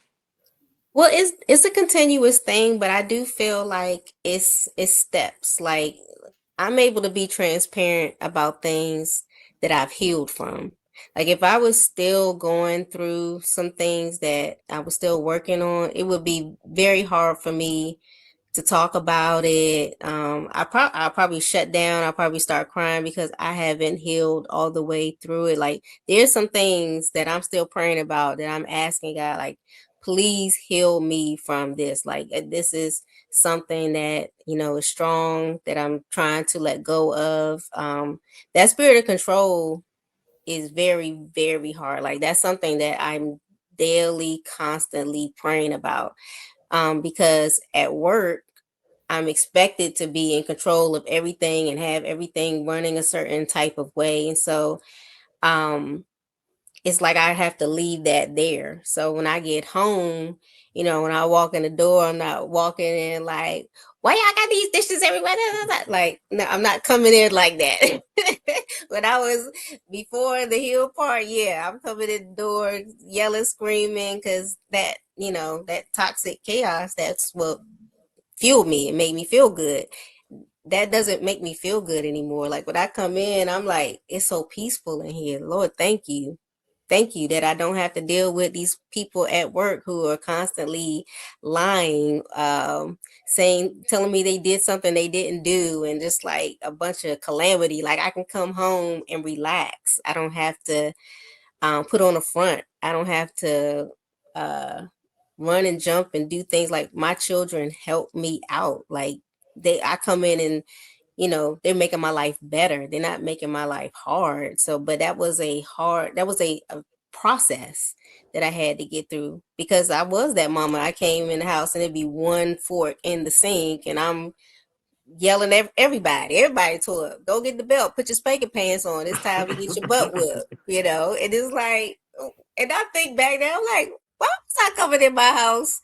Well, it's a continuous thing, but I do feel like it's steps. Like, I'm able to be transparent about things that I've healed from. Like, if I was still going through some things that I was still working on, it would be very hard for me to talk about it. I'll probably shut down. I'll probably start crying because I haven't healed all the way through it. Like, there's some things that I'm still praying about that I'm asking God, like, please heal me from this. Like, this is something that is strong that I'm trying to let go of. That spirit of control is very, very hard. Like, that's something that I'm daily, constantly praying about. Because at work, I'm expected to be in control of everything and have everything running a certain type of way. And so um, it's like I have to leave that there. So when I get home, when I walk in the door, I'm not walking in like, why y'all got these dishes everywhere? Like, no, I'm not coming in like that. When I was before the heel part, yeah, I'm coming in the door yelling, screaming, because that, that toxic chaos, that's what fueled me. It made me feel good. That doesn't make me feel good anymore. Like when I come in, I'm like, it's so peaceful in here. Lord, thank you. Thank you that I don't have to deal with these people at work who are constantly lying, telling me they did something they didn't do, and just like a bunch of calamity. Like I can come home and relax. I don't have to put on a front. I don't have to uh, run and jump and do things. Like my children help me out. Like I come in and they're making my life better. They're not making my life hard. So, but that was a process that I had to get through because I was that mama. I came in the house and it'd be one fork in the sink and I'm yelling at everybody. Everybody told her, go get the belt, put your spanking pants on. It's time to get your butt whipped. And it's like, and I think back now, I'm like, why was I coming in my house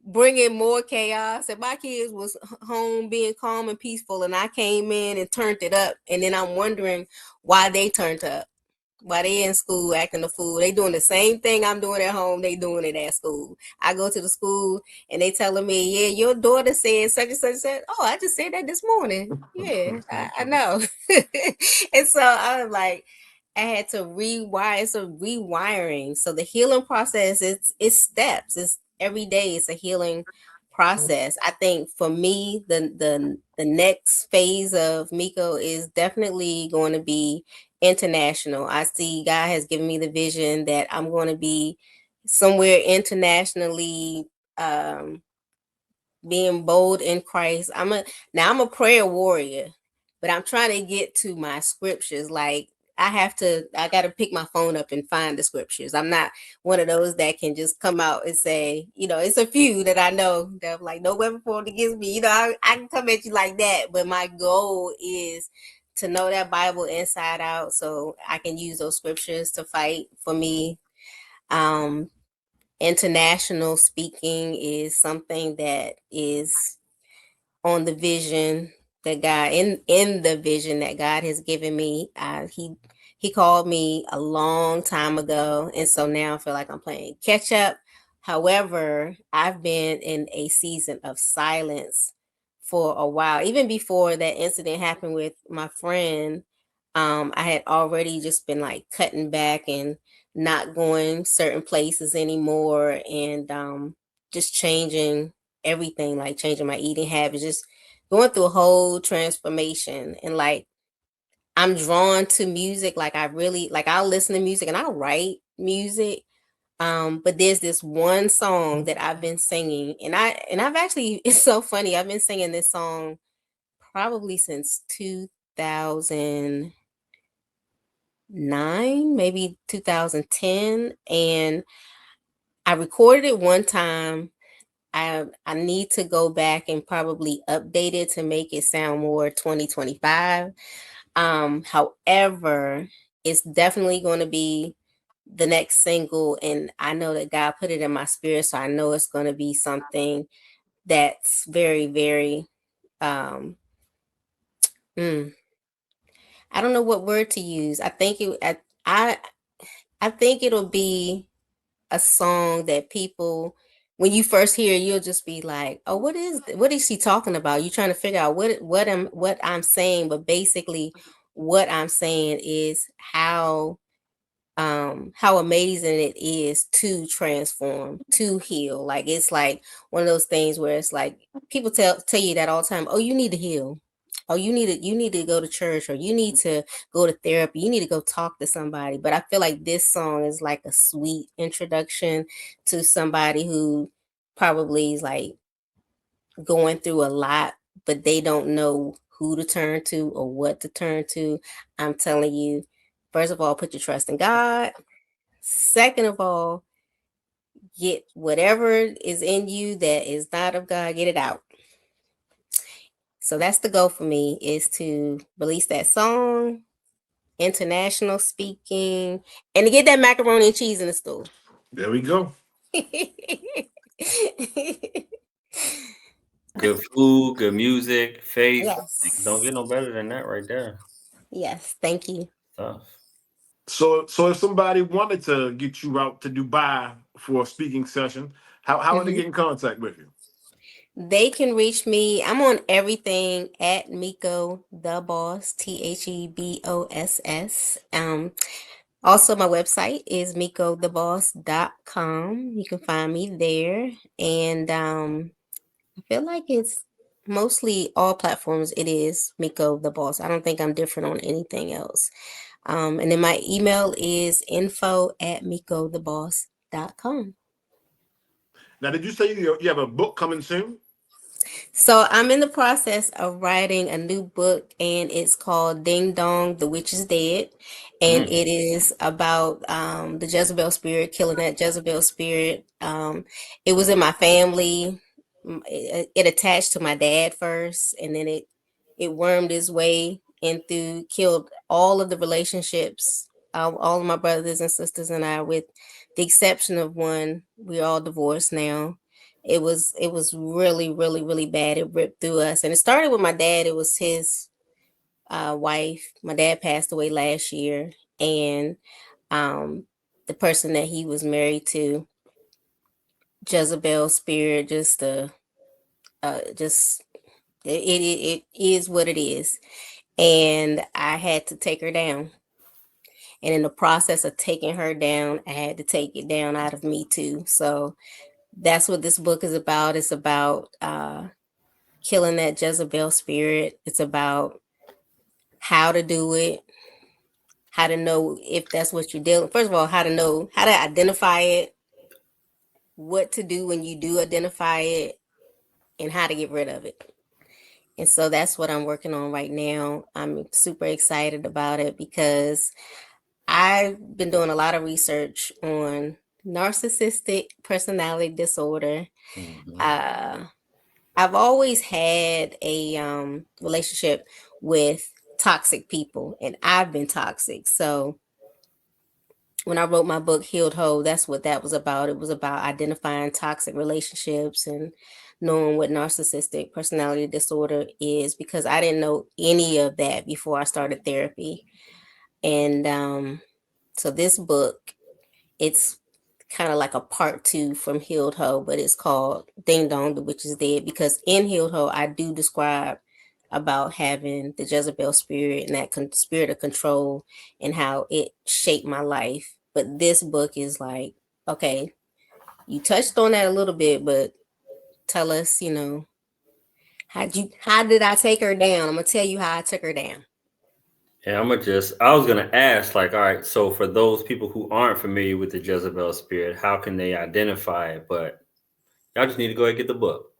bringing more chaos? And my kids was home being calm and peaceful, and I came in and turned it up. And then I'm wondering why they turned up. While they in school acting a fool, they doing the same thing I'm doing at home. They doing it at school. I go to the school and they telling me, "Yeah, your daughter said such and such." Said, "Oh, I just said that this morning." Yeah, I know. And so I'm like, I had to rewire. It's a rewiring. So the healing process, it's steps. It's every day. It's a healing process. I think for me, the next phase of Meko is definitely going to be international. I see God has given me the vision that I'm going to be somewhere internationally, being bold in Christ. I'm a prayer warrior, but I'm trying to get to my scriptures. Like I got to pick my phone up and find the scriptures. I'm not one of those that can just come out and say, it's a few that I know that I'm like, no weapon formed against me. I can come at you like that, but my goal is to know that Bible inside out so I can use those scriptures to fight for me. Um, International speaking is something that is on the vision that God in the vision that God has given me. He called me a long time ago, and so now I feel like I'm playing catch up. However, I've been in a season of silence for a while. Even before that incident happened with my friend, I had already just been like cutting back and not going certain places anymore, and just changing everything, like changing my eating habits, just going through a whole transformation. And like I'm drawn to music. Like I really like I'll listen to music and I'll write music. But there's this one song that I've been singing, and I've actually it's so funny. I've been singing this song probably since 2009, maybe 2010, and I recorded it one time. I need to go back and probably update it to make it sound more 2025. However, it's definitely going to be the next single, and I know that God put it in my spirit, so I know it's going to be something that's very, very. Um, mm, I don't know what word to use. I think it'll be a song that people, when you first hear it, you'll just be like, "Oh, what is she talking about?" You're trying to figure out what I'm saying, but basically what I'm saying is how amazing it is to transform, to heal. Like it's like one of those things where it's like people tell you that all the time. Oh, you need to heal. Oh, you need to go to church, or you need to go to therapy. You need to go talk to somebody. But I feel like this song is like a sweet introduction to somebody who probably is like going through a lot, but they don't know who to turn to or what to turn to. I'm telling you, first of all, put your trust in God. Second of all, get whatever is in you that is not of God, get it out. So that's the goal for me, is to release that song, international speaking, and to get that macaroni and cheese in the store. There we go. Good food, good music, faith. Don't Yes. get no better than that right there. Yes. Thank you. Tough. So if somebody wanted to get you out to Dubai for a speaking session, how would they hmm get in contact with you? They can reach me. I'm on everything at Meko The Boss, TheBoss. Also, my website is MekoTheBoss.com. You can find me there. And I feel like it's mostly all platforms. It is Meko The Boss. I don't think I'm different on anything else. And then my email is info@MekoTheBoss.com. Now, did you say you have a book coming soon? So I'm in the process of writing a new book, and it's called Ding Dong, The Witch is Dead. And Mm. it is about the Jezebel spirit, killing that Jezebel spirit. It was in my family. It attached to my dad first, and then it wormed its way in through, killed all of the relationships. All of my brothers and sisters and I, with the exception of one, we're all divorced now. It was really, really, really bad. It ripped through us, and it started with my dad. It was his wife. My dad passed away last year, and um, the person that he was married to, Jezebel spirit, just it is what it is, and I had to take her down. And in the process of taking her down, I had to take it down out of me too. So that's what this book is about. It's about killing that Jezebel spirit. It's about how to do it, how to know if that's what you're dealing. First of all, how to know how to identify it, what to do when you do identify it, and how to get rid of it. And so that's what I'm working on right now. I'm super excited about it because I've been doing a lot of research on narcissistic personality disorder. Hmm. Uh, I've always had a relationship with toxic people, and I've been toxic. So when I wrote my book, Healed Whole, that's what that was about. It was about identifying toxic relationships and knowing what narcissistic personality disorder is, because I didn't know any of that before I started therapy. And so this book, it's kind of like a part two from Healed Ho, but it's called Ding Dong, the Witch is Dead, because in Healed Ho, I do describe about having the Jezebel spirit and that spirit of control and how it shaped my life. But this book is like, okay, you touched on that a little bit, but tell us, how did I take her down? I'm gonna tell you how I took her down. And I was gonna ask, like, all right, so for those people who aren't familiar with the Jezebel spirit, how can they identify it? But y'all just need to go ahead and get the book.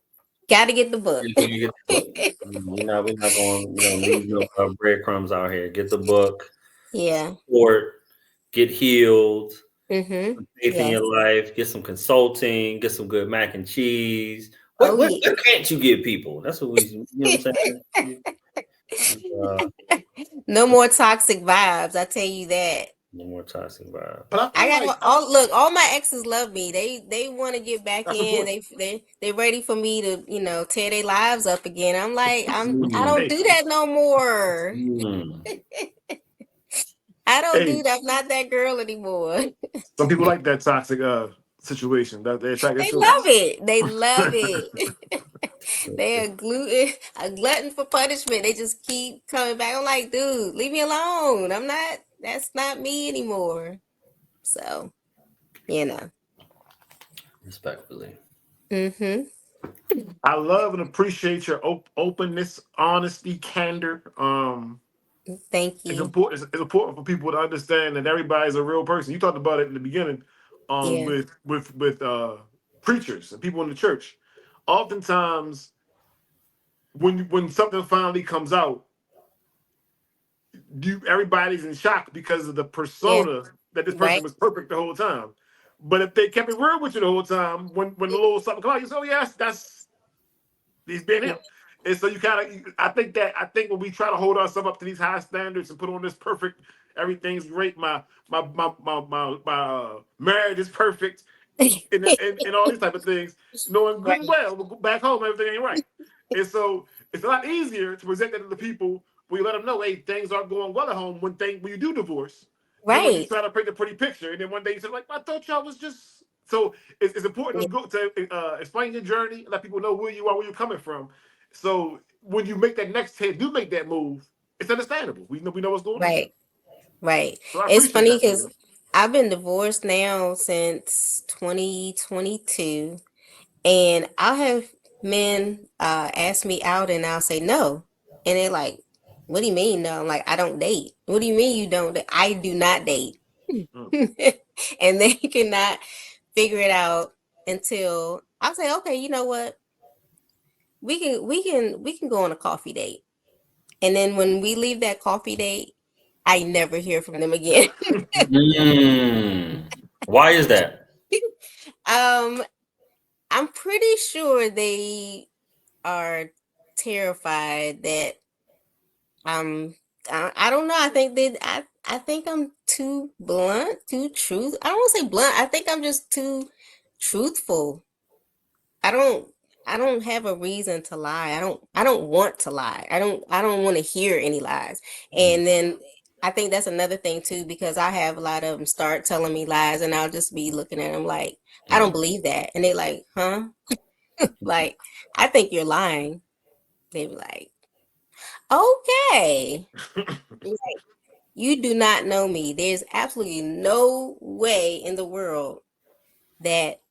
Gotta get the book. Just need to get the book. We're not going to leave no breadcrumbs out here. Get the book, Yeah. support, get healed, Mm-hmm. some faith in Yes. your life, get some consulting, get some good mac and cheese. Oh What can't you give people? That's what you know what I'm saying? Uh, No more toxic vibes. I tell you that. no more toxic But vibes. I I feel got like all look. All my exes love me. They want to get back that's the in. point. They ready for me to tear their lives up again. I'm like I Mm, don't Hey, do that no more. mm. I don't hey, do that. I'm not that girl anymore. some people like that toxic situation. That they're attracted They to love it. They love it. it. They are a glutton for punishment. They just keep coming back. I'm like, dude, leave me alone. I'm not. That's not me anymore. So you know. Respectfully. Mm-hmm. I love and appreciate your openness, honesty, candor. Thank It's you. important. It's important for people to understand that everybody's a real person. You talked about it in the beginning, Yeah. with preachers and people in the church. Oftentimes, when something finally comes out, you everybody's in shock because of the Yeah. persona that this person Right. was perfect the whole time. But if they kept it real with you the whole time, when a little something comes out, you say, "Oh yes, that's he's being him." And so you kind of, I think when we try to hold ourselves up to these high standards and put on this perfect, everything's great. My marriage is perfect. and all these type of things, knowing good and Right, well, back home everything ain't right. And so it's a lot easier to present that to the people when you let them know, hey, things aren't going well at home when you do divorce, than when you right. try to paint a pretty picture, and then one day you say like, I thought y'all was just. So it's important Yeah, to go to explain your journey, let people know where you are, where you're coming from. So when you make that next head, do make that move, it's understandable. We know what's going on. right, right. So I It's appreciate funny that for because you. I've been divorced now since 2022, and I'll have men ask me out, and I'll say no, and they're like, "What do you mean no?" I'm like, "I don't date." "What do you mean you don't date?" "I do not date," Mm. and they cannot figure it out until I say, "Okay, you know what? We can go on a coffee date." And then when we leave that coffee date, I never hear from them again. Mm. Why is that? um, I'm pretty sure they are terrified that I'm. I don't know. I think I'm too blunt, too truth. I don't want to say blunt. I think I'm just too truthful. I don't I don't have a reason to lie. I don't want to lie. I don't want to hear any lies. Mm, And then I think that's another thing too, because I have a lot of them start telling me lies, and I'll just be looking at them like, I don't mm, believe that. And they like, "Huh?" Like, "I think you're lying." They be like, "Okay." Like, "You do not know me. There's absolutely no way in the world that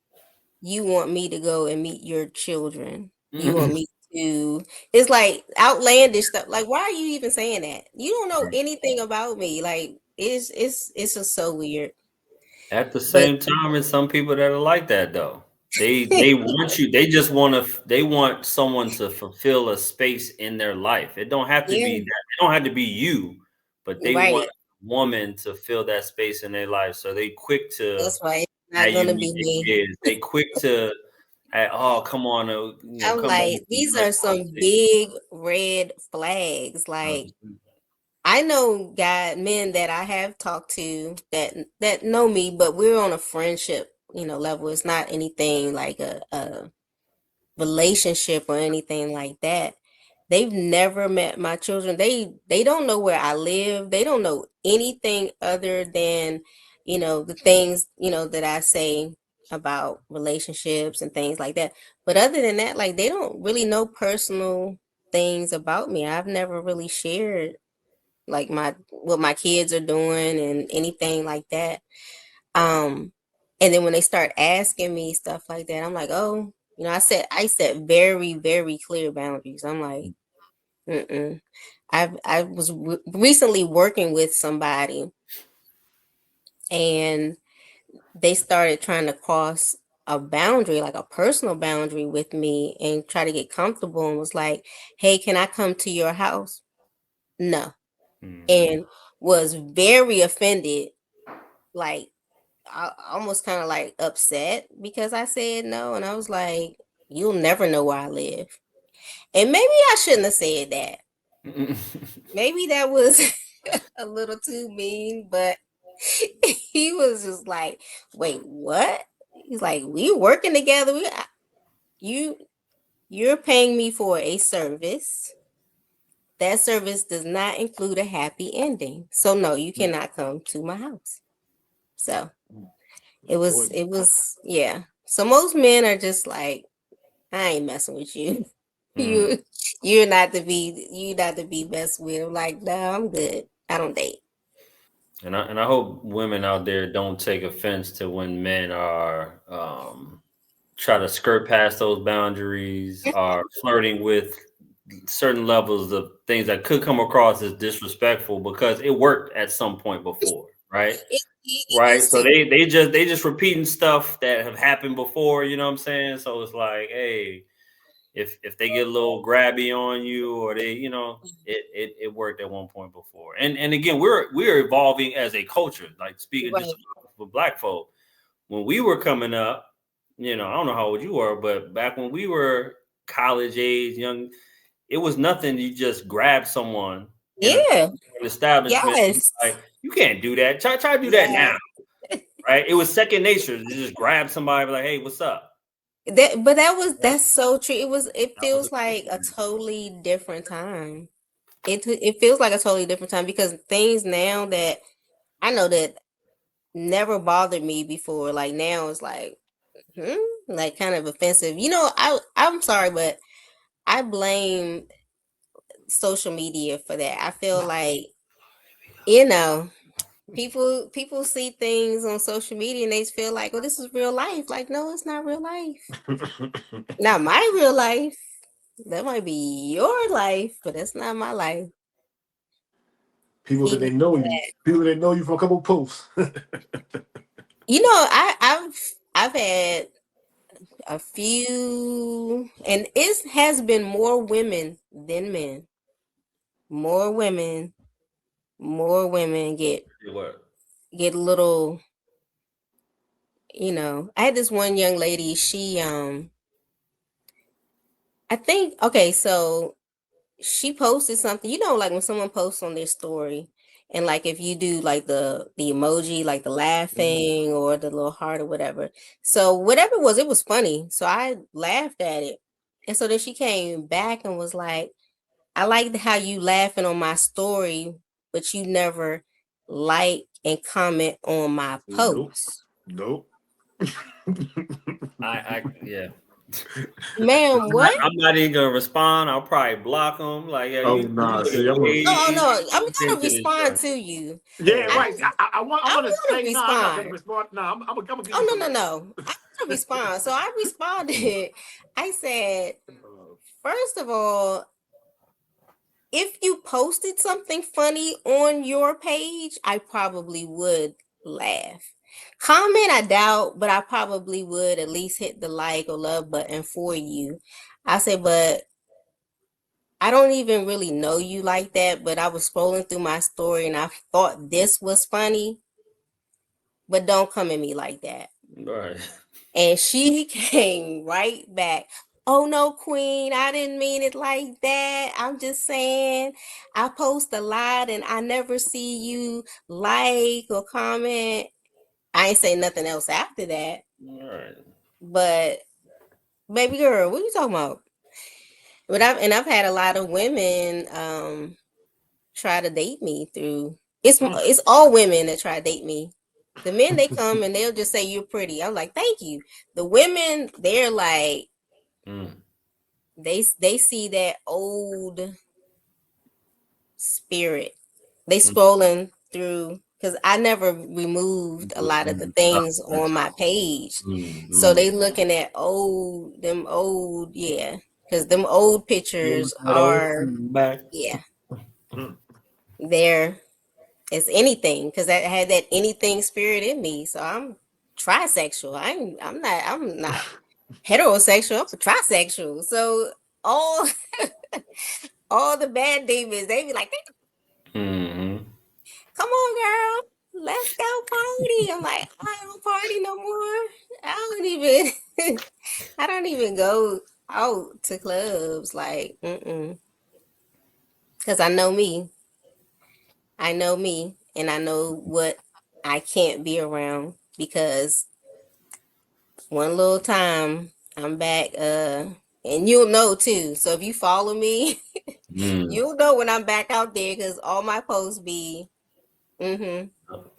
you want me to go and meet your children. You want mm. me to," it's like outlandish stuff. Like, why are you even saying that? You don't know Right. anything about me. Like, it's just so weird. At the But same time, it's some people that are like that though. They want you. They just want to. They want someone to fulfill a space in their life. It don't have to yeah, be that. It don't have to be you, but they want right. a woman to fill that space in their life. So they quick to That's why it's have not you gonna meet be me. their kids. They quick to, hey, oh come on, I'm come back like, to the these joint are some conversation. big red flags. Like, I know guy men that I have talked to that know me, but we're on a friendship, level. It's not anything like a relationship or anything like that. They've never met my children. They don't know where I live. They don't know anything other than, the things, that I say about relationships and things like that. But other than that, like, they don't really know personal things about me. I've never really shared like my what my kids are doing and anything like that. Um, and then when they start asking me stuff like that, I'm like, oh, I set very, very clear boundaries. I'm like, mm-mm. I was recently working with somebody, and they started trying to cross a boundary, like a personal boundary with me, and try to get comfortable, and was like, "Hey, can I come to your house?" No. Mm-hmm. And was very offended, like I almost kind of like upset because I said no, and I was like, "You'll never know where I live." And maybe I shouldn't have said that. Maybe that was a little too mean, but he was just like, "Wait, what?" He's like, "We working together. You you're paying me for a service. That service does not include a happy ending. So no, you cannot come to my house." So Oh boy. it was, yeah. So most men are just like, "I ain't messing with you. Mm. You you not to be messed with." I'm like, "No, I'm good. I don't date." And I hope women out there don't take offense to when men are try to skirt past those boundaries, are flirting with certain levels of things that could come across as disrespectful because it worked at some point before, right? It Right. used So to. they just repeating stuff that have happened before, you know what I'm saying? So it's like, hey, if they get a little grabby on you or they, it worked at one point before. And again, we're evolving as a culture, like speaking just Right. for black folk. When we were coming up, I don't know how old you were, but back when we were college age, young, it was nothing. You just grab someone in an Yeah. establishment and be Yes. like, you can't do that. Try to do that Yeah. now. right? It was second nature to just grab somebody, be like, "Hey, what's up?" That's so true. It That was feels a like a totally different time. It feels like a totally different time because things now that I know that never bothered me before, like now it's like, like kind of offensive. I'm sorry, but I blame social media for that. I feel like, you know, people see things on social media and they feel like, oh, this is real life. Like, no, it's not real life. Not my real life. That might be your life, but that's not my life. People that People, they know you. People that know you from a couple posts. I've had a few, and it has been more women than men. More women, more women what? get a little. I had this one young lady. I think, okay, so she posted something, like when someone posts on their story, and like if you do like the emoji, like the laughing or the little heart or whatever. So whatever it was funny. So I laughed at it. And so then she came back and was like, I liked how you laughing on my story, but you never like and comment on my Nope. post. Nope. Yeah. Ma'am, what? I'm not even gonna respond. I'll probably block them. Like, yeah, Oh you nah. took it See, I'm a. Oh way no, I'm too deep gonna into this respond joint. to you. Yeah, Yeah. I right. I I'm want to gonna say no. I'm not gonna respond. respond. No, I'm gonna give you Oh some. no, no, no. I'm gonna respond. So I responded. I said, first of all, if you posted something funny on your page, I probably would laugh. Comment, I doubt, but I probably would at least hit the like or love button for you. I said, but I don't even really know you like that, but I was scrolling through my story and I thought this was funny, but don't come at me like that. Right. And she came right back. Oh no, Queen, I didn't mean it like that. I'm just saying I post a lot and I never see you like or comment. I ain't say nothing else after that. All right. But baby girl, what you talking about? I've had a lot of women try to date me through it's all women that try to date me. The men, they come and they'll just say you're pretty. I'm like, thank you. The women, they're like, Mm. they see that old spirit. They Mm. scrolling through because I never removed a lot of the Mm. things on my page. Mm. So Mm. they looking at them old, yeah. Because them old Give pictures that old are, back. yeah, they're it's anything because I had that anything spirit in me. So I'm trisexual. I'm not heterosexual. I'm trisexual. So all all the bad demons, they be like, Mm-hmm. come on, girl, let's go party. I'm like, I don't party no more. I don't even I don't even go out to clubs. Like, because I know me. I know me and I know what I can't be around because one little time I'm back, and you'll know too. So if you follow me, Mm. you'll know when I'm back out there because all my posts be,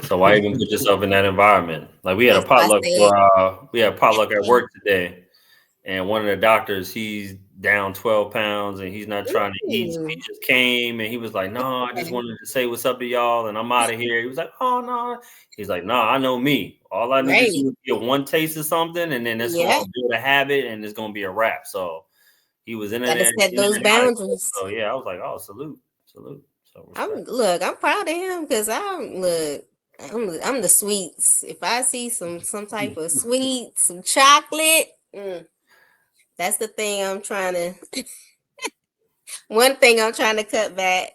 So why even put yourself in that environment? Like we had a that's why I potluck said, for we had a potluck at work today, and one of the doctors, he's down 12 pounds and he's not trying to eat. So he mm, just came and he was like, "No, I just okay, wanted to say what's up to y'all, and I'm out of here." He was like, "Oh no," he's like, "No, I know me. All I need to right, do is get one taste of something, and then it's going yeah, to build a habit, and it's going to be a wrap." So he was in gotta there, set those boundaries. so yeah, I was like, "Oh, salute, salute." So respect. I'm proud of him because I'm the sweets. If I see some type of sweet, some chocolate, that's the thing I'm trying to. One thing I'm trying to cut back.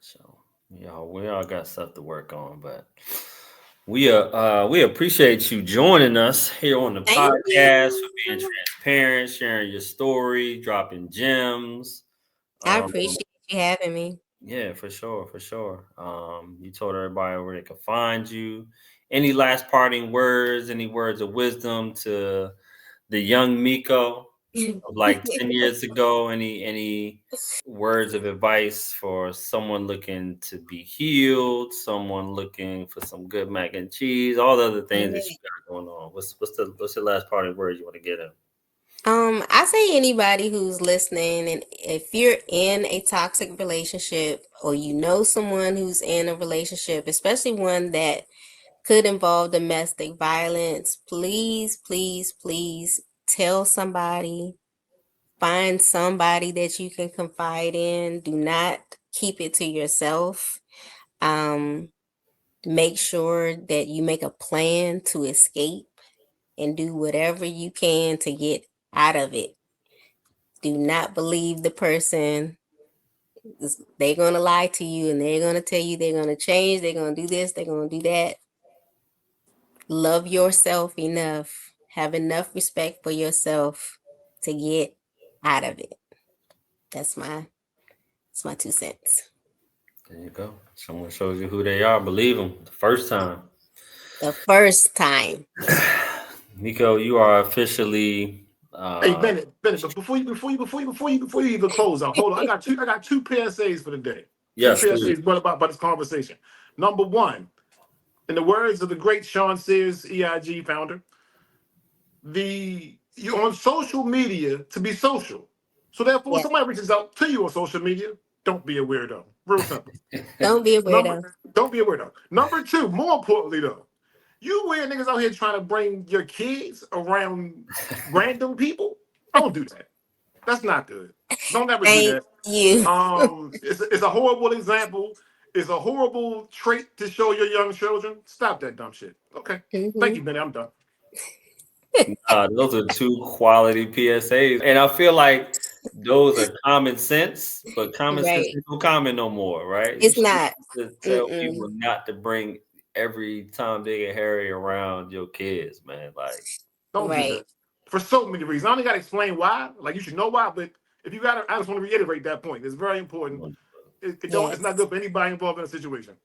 So yeah, we all got stuff to work on, but we appreciate you joining us here on the Thank podcast for being you. transparent, sharing your story, dropping gems. I Um, appreciate you having me. yeah, for sure, for sure. You told everybody where they could find you, any last parting words, any words of wisdom to the young Meko of like 10 years ago? Any words of advice for someone looking to be healed, someone looking for some good mac and cheese, all the other things that you got going on? What's the last parting words you want to get in? I say anybody who's listening, and if you're in a toxic relationship or you know someone who's in a relationship, especially one that could involve domestic violence, please, please, please tell somebody, find somebody that you can confide in. Do not keep it to yourself. Um, Make sure that you make a plan to escape and do whatever you can to get out of it. Do not believe the person. They're going to lie to you and they're going to tell you they're going to change, they're going to do this, they're going to do that. Love yourself enough, have enough respect for yourself to get out of it. That's my 2 cents. There you go. Someone shows you who they are, believe them the first time. The first time. Meko, you are officially Hey Bennett, but before you even close out, hold on. I got two PSAs for the day. Two yes, please. PSAs about this conversation. Number one, in the words of the great Sean Sears, E.I.G. founder, you're on social media to be social. So therefore, Yeah. somebody reaches out to you on social media, don't be a weirdo. Real simple. Don't be a weirdo. Don't be a weirdo. Number two, more importantly though, you weird niggas out here trying to bring your kids around random people. Don't do that. That's not good. Don't ever do Thank that. you. It's a horrible example. It's a horrible trait to show your young children. Stop that dumb shit. Okay. Thank Hmm. you, Benny. I'm done. Those are two quality PSAs. And I feel like those are common sense, but common sense Right. is no common no more, right? You It's should not. tell Mm-mm. people not to bring every Tom, Dick, and Harry around your kids, man. Like, Don't do Right. that. For so many reasons. I only got to explain why. Like, you should know why, but if you got to, I just want to reiterate that point. It's very important. It's not Yes. good for anybody involved in a situation.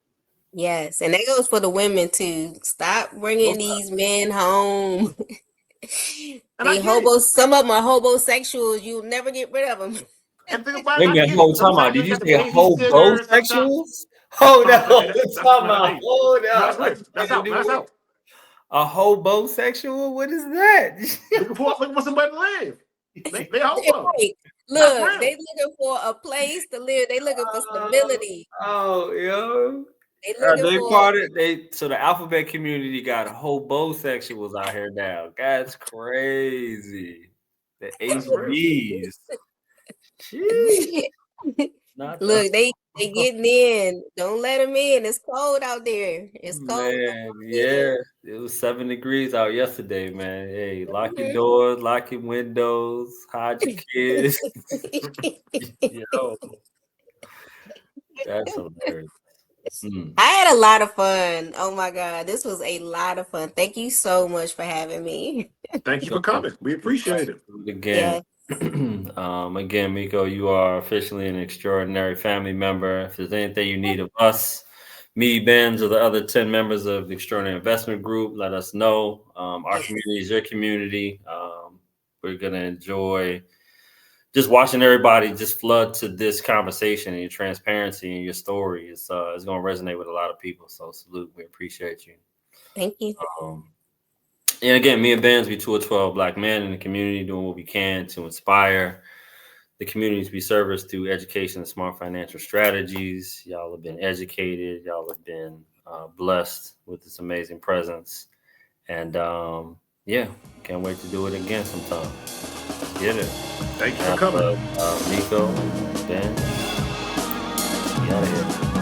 Yes. And that goes for the women too. Stop bringing these men home. And I They get it. hobos. Some of them are homosexuals. You'll never get rid of them. And think about it, wait a I minute, get it. hold time out. Sometimes you Did ain't you got the say babysitter. Sometimes, homosexuals? Hold up, hey, time out. hey, Hold no, up. that's real. That's out. No, that's out. A hobosexual? What is that? Looking for somebody to live. They homo. Right. That's Look, real. they looking for a place to live. They looking for stability. Yo. They Are looking they for part of they? So the alphabet community got hobosexuals out here now. That's crazy. The That's real. HBs. Jeez. Not the Look, they getting in. Don't let them in. It's cold out there. It's cold. Don't man. let 'em Yeah, it was 7 degrees out yesterday, man. Hey, lock your in. doors, lock your windows, hide your kids. Yo, that's hilarious. Mm. I had a lot of fun. Oh my God, this was a lot of fun. Thank you so much for having me. Thank you No, for coming. We appreciate it. again. Yeah, Again, Meko, you are officially an extraordinary family member. If there's anything you need of us, me, Benz, or the other 10 members of the Extraordinary Investment Group, let us know. Our yes. community is your community. We're going to enjoy just watching everybody just flood to this conversation and your transparency and your story. It's going to resonate with a lot of people. So salute. We appreciate you. Thank you. Um, and again, me and Benz, we 2 of 12 Black men in the community doing what we can to inspire the communities we service through education and smart financial strategies. Y'all have been educated. Y'all have been blessed with this amazing presence. And yeah, can't wait to do it again sometime. Let's get it. Thank you for coming. Meko, Ben, get out of here.